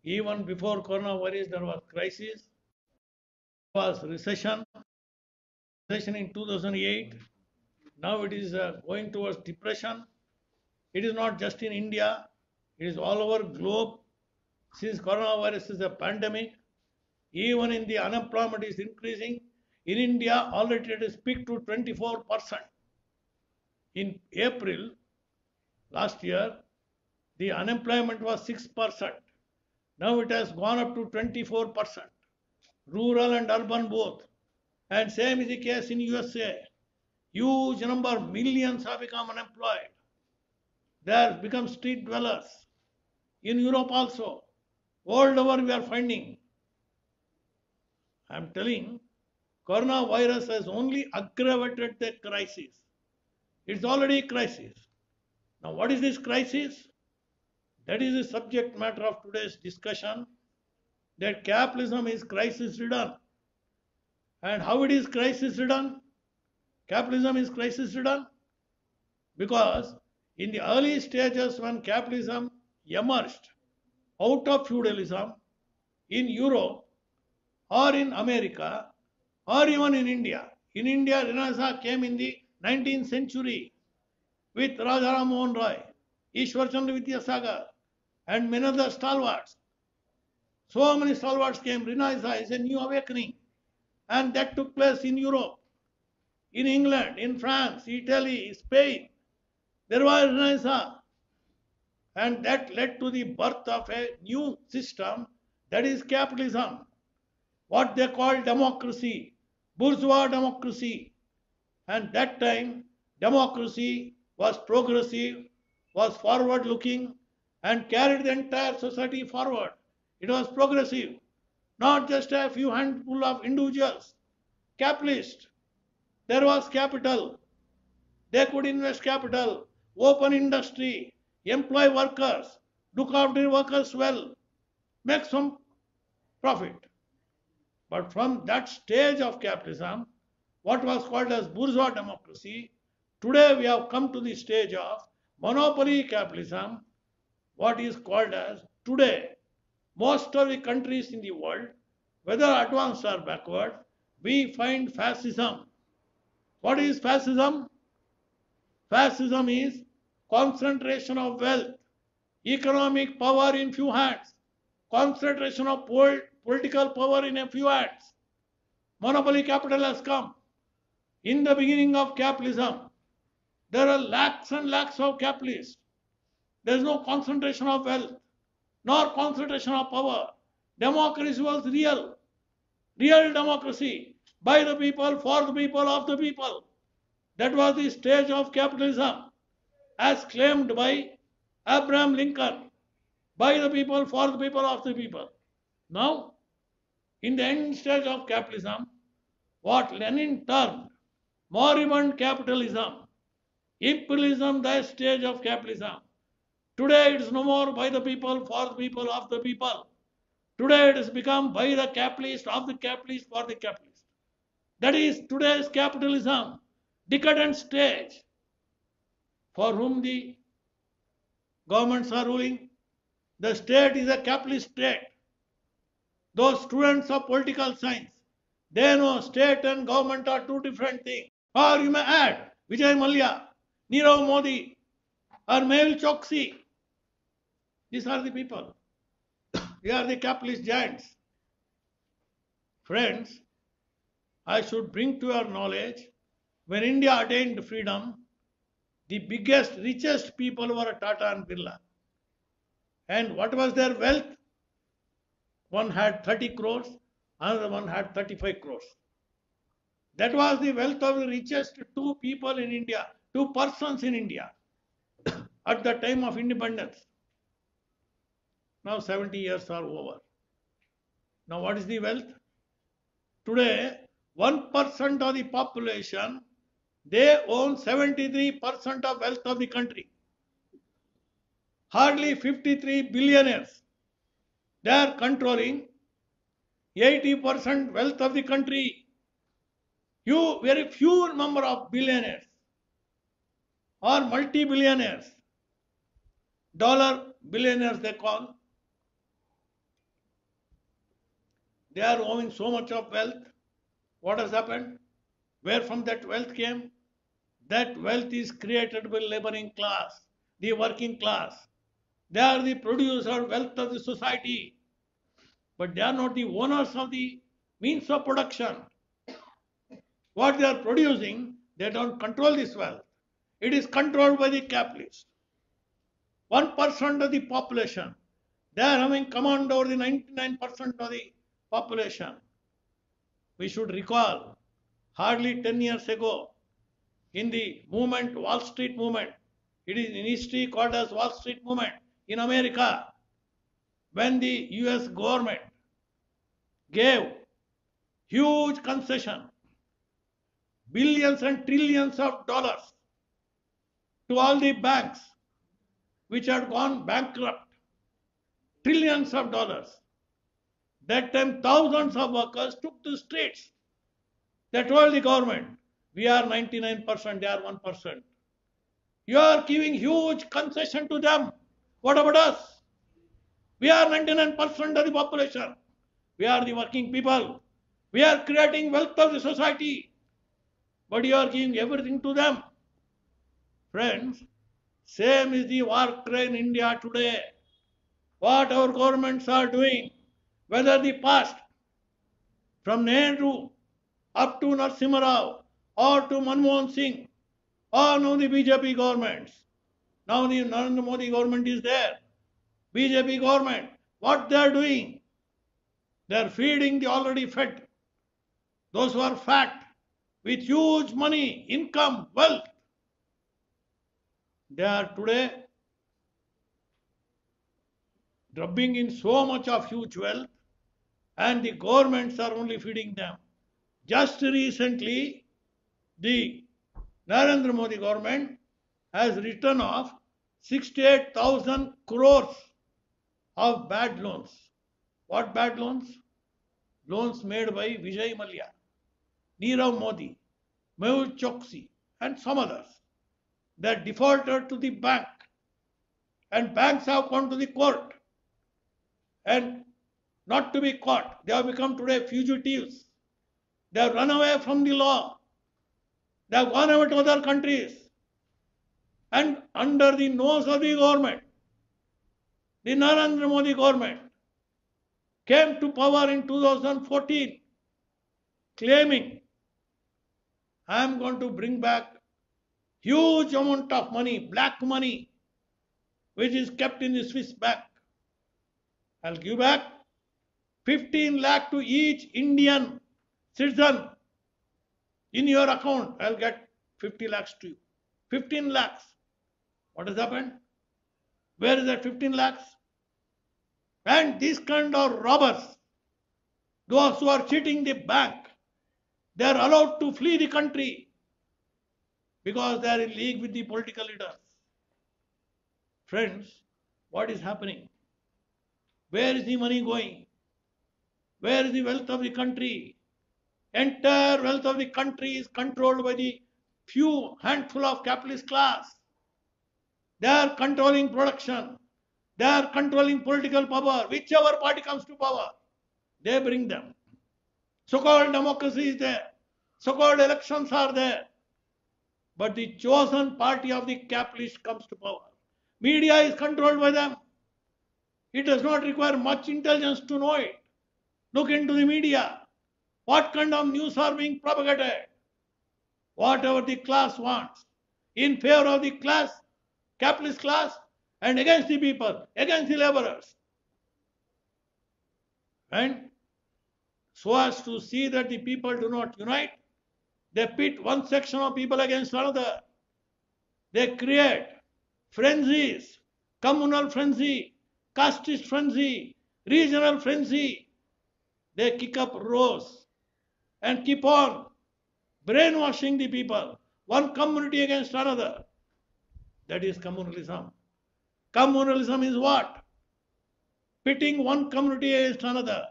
Even before coronavirus, there was crisis, there was recession in 2008. Now it is going towards depression. It is not just in India, it is all over globe. Since coronavirus is a pandemic, even in the unemployment is increasing. In India, already it is peaked to 24%. In April last year, the unemployment was 6%. Now it has gone up to 24%. Rural and urban both. And same is the case in USA. Huge number, millions have become unemployed. They have become street dwellers. In Europe also. World over we are finding. I am telling, coronavirus has only aggravated the crisis. It's already a crisis. Now what is this crisis? That is the subject matter of today's discussion, that capitalism is crisis ridden. And how it is crisis ridden? Capitalism is crisis ridden because in the early stages when capitalism emerged out of feudalism in Europe or in America or even in India, Renaissance came in the 19th century with Raja Ram Mohan Roy, Ishwar Chandra Vidyasagar and many other stalwarts. So many stalwarts came. Renaissance is a new awakening, and that took place in Europe, in England, in France, Italy, Spain. There was Renaissance, and that led to the birth of a new system, that is capitalism, what they call democracy, bourgeois democracy. And that time democracy was progressive, was forward looking and carried the entire society forward. It was progressive, not just a few handful of individuals. Capitalist, there was capital. They could invest capital, open industry, employ workers, look after workers well, make some profit. But from that stage of capitalism, what was called as bourgeois democracy, today we have come to the stage of monopoly capitalism, what is called as today. Most of the countries in the world, whether advanced or backward, we find fascism. What is fascism? Fascism is concentration of wealth, economic power in few hands, concentration of political power in a few hands. Monopoly capital has come. In the beginning of capitalism, there are lakhs and lakhs of capitalists. There is no concentration of wealth, nor concentration of power. Democracy was real democracy, by the people, for the people, of the people. That was the stage of capitalism. as claimed by Abraham Lincoln, by the people, for the people, of the people. Now, in the end stage of capitalism, what Lenin termed moribund capitalism, imperialism, the stage of capitalism. Today it is no more by the people, for the people, of the people. Today it has become by the capitalist, of the capitalist, for the capitalist. That is today's capitalism, decadent stage, for whom the governments are ruling. The state is a capitalist state. Those students of political science, they know state and government are two different things. Or you may add Vijay Mallya, Nirav Modi, or Mehul Choksi. These are the people. They are the capitalist giants. Friends, I should bring to your knowledge, when India attained freedom, the biggest, richest people were Tata and Birla. And what was their wealth? One had 30 crores, another one had 35 crores. That was the wealth of the richest two people in India, two persons in India at the time of independence. Now 70 years are over. Now what is the wealth? Today, 1% of the population, they own 73% of wealth of the country. Hardly 53 billionaires. They are controlling 80% wealth of the country. Very few number of billionaires or multi-billionaires, dollar billionaires they call. They are owning so much of wealth. What has happened? Where from that wealth came? That wealth is created by laboring class, the working class. They are the producer wealth of the society, but they are not the owners of the means of production. What they are producing, they don't control this wealth. It is controlled by the capitalists. 1% of the population, they are having command over the 99% of the population. We should recall, hardly 10 years ago, in the movement, Wall Street movement, it is in history called as Wall Street movement in America, when the US government gave huge concession, billions and trillions of dollars to all the banks which had gone bankrupt, trillions of dollars. That time thousands of workers took to the streets. They told the government, we are 99%, they are 1%. You are giving huge concession to them. What about us? We are 99% of the population. We are the working people. We are creating wealth of the society. But you are giving everything to them. Friends, same is the war cry in India today. What our governments are doing, whether the past, from Nehru up to Narasimha Rao or to Manmohan Singh, or now the BJP governments. Now the Narendra Modi government is there. BJP government, what they are doing? They are feeding the already fed. Those who are fat, with huge money, income, wealth. They are today rubbing in so much of huge wealth, and the governments are only feeding them. Just recently, the Narendra Modi government has written off 68,000 crores of bad loans. What bad loans? Loans made by Vijay Mallya, Nirav Modi, Mehul Choksi, and some others. They defaulted to the bank, and banks have gone to the court, and not to be caught. They have become today fugitives. They have run away from the law. They have gone away to other countries. And under the nose of the government, the Narendra Modi government came to power in 2014, claiming, I am going to bring back huge amount of money, black money, which is kept in the Swiss bank. I'll give back 15 lakh to each Indian citizen. In your account, I'll get 50 lakhs to you. 15 lakhs. What has happened? Where is that 15 lakhs? And these kind of robbers, those who are cheating the bank, they are allowed to flee the country because they are in league with the political leaders. Friends, what is happening? Where is the money going? Where is the wealth of the country? Entire wealth of the country is controlled by the few handful of capitalist class. They are controlling production. They are controlling political power. Whichever party comes to power, they bring them. So-called democracy is there. So-called elections are there. But the chosen party of the capitalist comes to power. Media is controlled by them. It does not require much intelligence to know it. Look into the media. What kind of news are being propagated? Whatever the class wants. In favor of the class, capitalist class, and against the people, against the laborers. And so as to see that the people do not unite, they pit one section of people against another. They create frenzies, communal frenzy, casteist frenzy, regional frenzy. They kick up rows and keep on brainwashing the people, one community against another. That is communalism. Communalism is what? Pitting one community against another.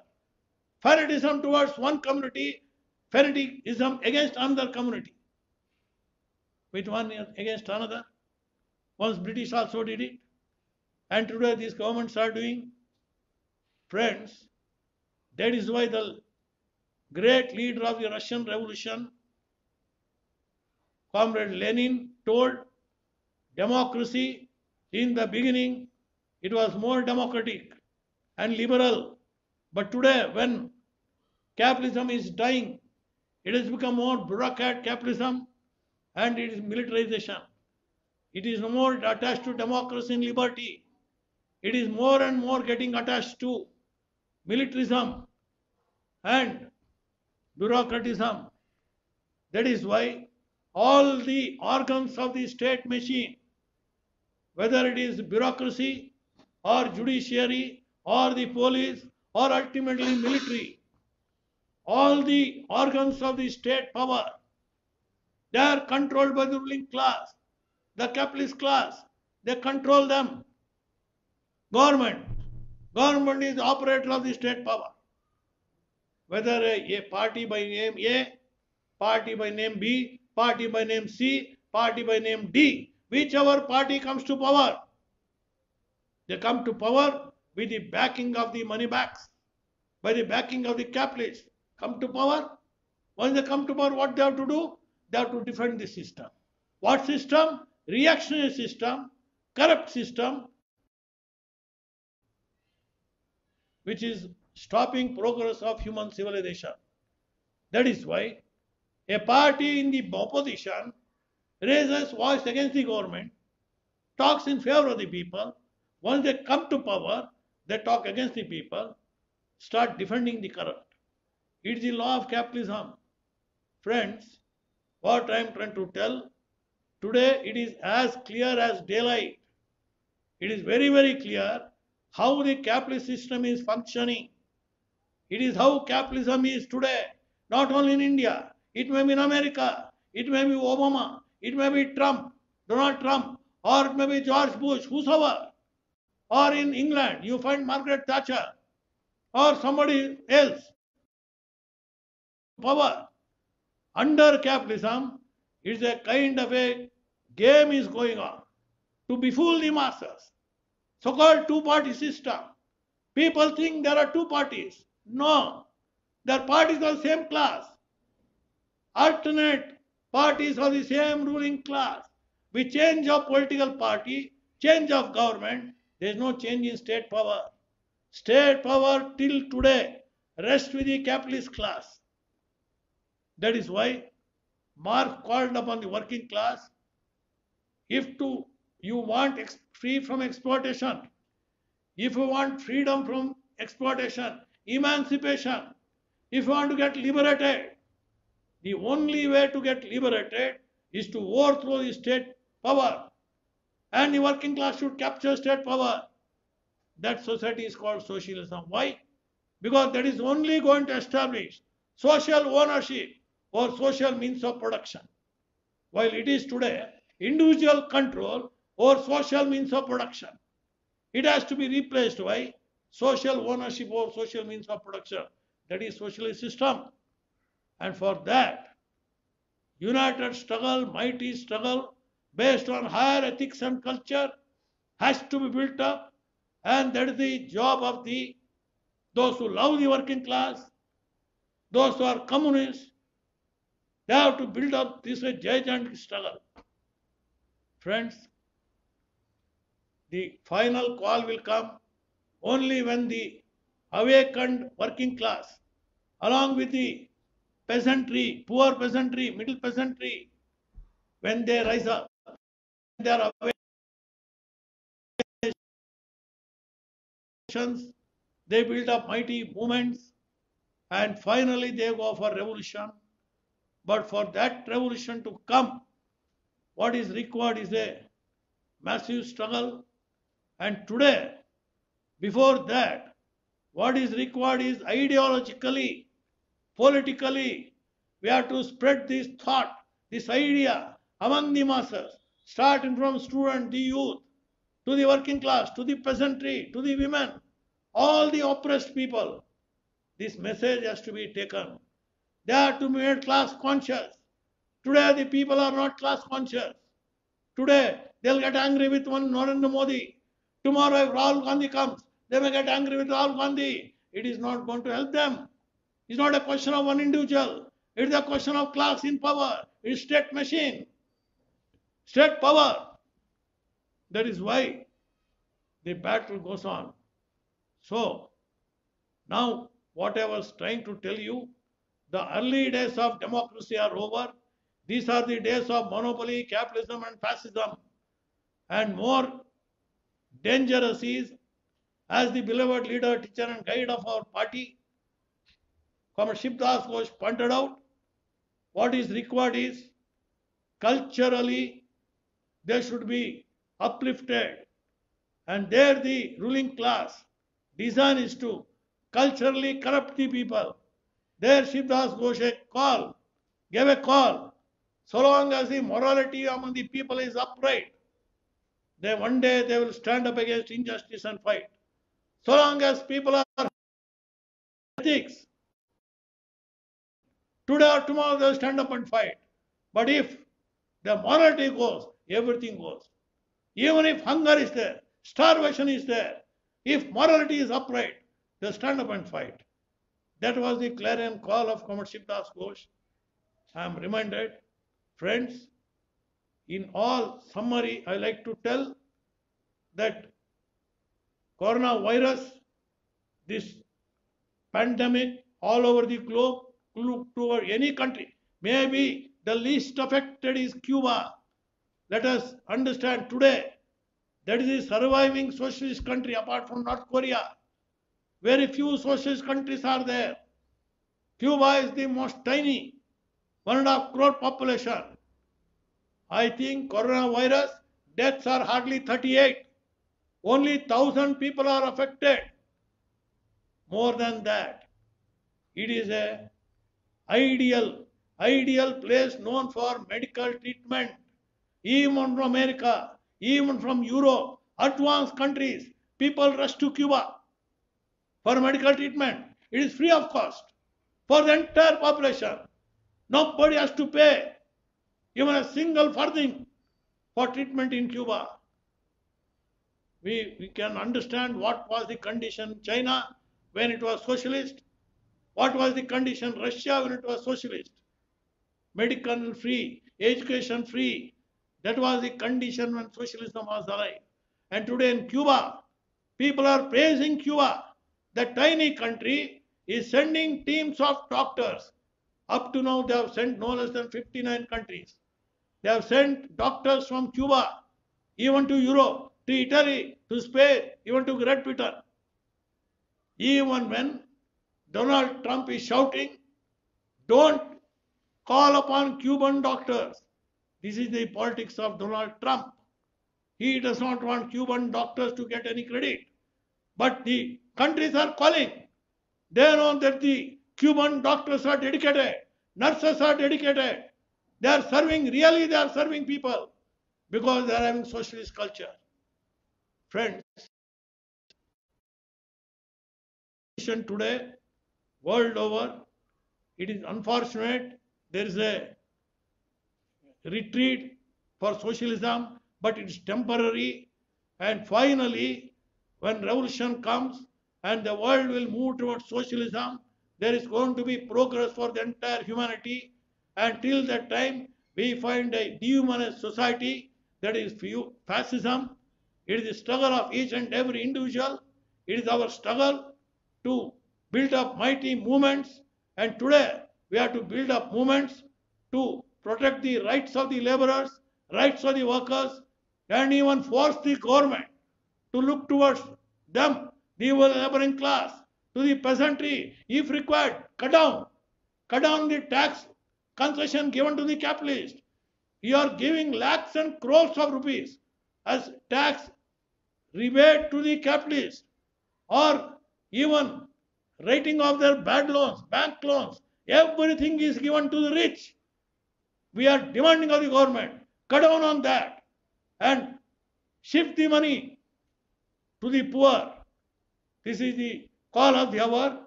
Fanatism towards one community, fanaticism against another community. Which one against another? Once British also did it. And today these governments are doing. Friends, that is why the great leader of the Russian Revolution, Comrade Lenin, told democracy in the beginning, it was more democratic and liberal. But today, when capitalism is dying, it has become more bureaucrat capitalism and it is militarization. It is no more attached to democracy and liberty. It is more and more getting attached to militarism and bureaucratism. That is why all the organs of the state machine, whether it is bureaucracy or judiciary or the police or ultimately military, all the organs of the state power, they are controlled by the ruling class, the capitalist class. They control them. Government is the operator of the state power. Whether a party by name A, party by name B, party by name C, party by name D, whichever party comes to power, they come to power with the backing of the money backs, by the backing of the capitalists. Come to power. Once they come to power, what they have to do? They have to defend the system. What system? Reactionary system, corrupt system, which is stopping progress of human civilization. That is why a party in the opposition raises voice against the government, talks in favor of the people. Once they come to power, they talk against the people, start defending the corrupt. It is the law of capitalism. Friends, what I am trying to tell, today it is as clear as daylight. It is very, very clear how the capitalist system is functioning. It is how capitalism is today, not only in India. It may be in America, it may be Obama, it may be Trump, Donald Trump, or it may be George Bush, whosoever. Or in England, you find Margaret Thatcher, or somebody else. Power. Under capitalism, it's a kind of a game is going on to befool the masses. So-called two-party system. People think there are two parties. No, there are parties of the same class. Alternate parties of the same ruling class. With change of political party, change of government, there is no change in state power. State power till today rests with the capitalist class. That is why Marx called upon the working class, if you want free from exploitation, if you want freedom from exploitation, emancipation, if you want to get liberated, the only way to get liberated is to overthrow the state power and the working class should capture state power. That society is called socialism. Why? Because that is only going to establish social ownership or social means of production. While it is today individual control or social means of production, it has to be replaced by social ownership or social means of production. That is socialist system. And for that, united struggle, mighty struggle, based on higher ethics and culture, has to be built up. And that is the job of those who love the working class, those who are communists. They have to build up this gigantic struggle. Friends, the final call will come only when the awakened working class, along with the peasantry, poor peasantry, middle peasantry, when they rise up, they are awake, they build up mighty movements, and finally they go for revolution. But for that revolution to come, what is required is a massive struggle. And today, before that, what is required is ideologically, politically, we have to spread this thought, this idea among the masses, starting from student, the youth, to the working class, to the peasantry, to the women, all the oppressed people. This message has to be taken. They have to be made class conscious. Today the people are not class conscious. Today they'll get angry with one Narendra Modi. Tomorrow if Rahul Gandhi comes, they may get angry with Rahul Gandhi. It is not going to help them. It's not a question of one individual. It is a question of class in power. It is state machine. State power. That is why the battle goes on. So, now what I was trying to tell you, the early days of democracy are over. These are the days of monopoly, capitalism and fascism. And more dangerous is, as the beloved leader, teacher and guide of our party, Comrade Shivdas Ghosh pointed out, what is required is culturally they should be uplifted. And there the ruling class design is to culturally corrupt the people. There Shivdas Ghosh gave a call. So long as the morality among the people is upright, then one day they will stand up against injustice and fight. So long as people are ethics, today or tomorrow they will stand up and fight. But if the morality goes, everything goes. Even if hunger is there, starvation is there, if morality is upright, they stand up and fight. That was the clarion call of Comrade Shivdas Ghosh. I am reminded, friends, in all summary, I like to tell that coronavirus, this pandemic all over the globe, look toward any country, maybe the least affected is Cuba. Let us understand today, that is a surviving socialist country apart from North Korea. Very few socialist countries are there. Cuba is the most tiny, 1.5 crore population. I think coronavirus deaths are hardly 38. Only 1,000 people are affected. More than that, it is a ideal place known for medical treatment. Even from America, even from Europe, advanced countries, people rush to Cuba for medical treatment. It is free of cost for the entire population. Nobody has to pay even a single farthing for treatment in Cuba. We can understand what was the condition in China when it was socialist, what was the condition in Russia when it was socialist. Medical free, education free, that was the condition when socialism was alive. And today in Cuba, people are praising Cuba. The tiny country is sending teams of doctors. Up to now, they have sent no less than 59 countries. They have sent doctors from Cuba, even to Europe, to Italy, to Spain, even to Great Britain. Even when Donald Trump is shouting, don't call upon Cuban doctors. This is the politics of Donald Trump. He does not want Cuban doctors to get any credit. But the countries are calling. They know that the Cuban doctors are dedicated, nurses are dedicated. They are serving, really they are serving people because they are having socialist culture. Friends, today, world over, it is unfortunate there is a retreat for socialism, but it's temporary. And finally, when revolution comes and the world will move towards socialism, there is going to be progress for the entire humanity. And till that time, we find a dehumanized society, that is fascism. It is the struggle of each and every individual. It is our struggle to build up mighty movements. And today, we have to build up movements to protect the rights of the laborers, rights of the workers, and even force the government to look towards them, the laboring class, to the peasantry, if required, cut down the tax concession given to the capitalist. You are giving lakhs and crores of rupees as tax rebate to the capitalist, or even writing off their bad loans, bank loans. Everything is given to the rich. We are demanding of the government, cut down on that and shift the money to the poor. This is the call of the hour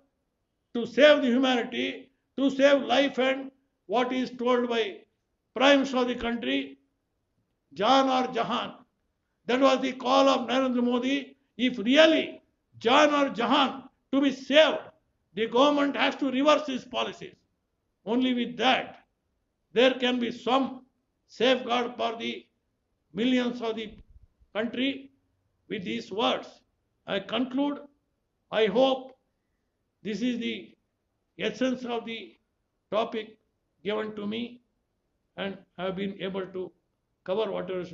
to save the humanity, to save life, and what is told by Prime Minister of the country, Jaan or Jahan. That was the call of Narendra Modi. If really Jaan or Jahan to be saved, the government has to reverse its policies. Only with that, there can be some safeguard for the millions of the country. With these words, I conclude. I hope this is the essence of the topic given to me, and I have been able to cover whatever is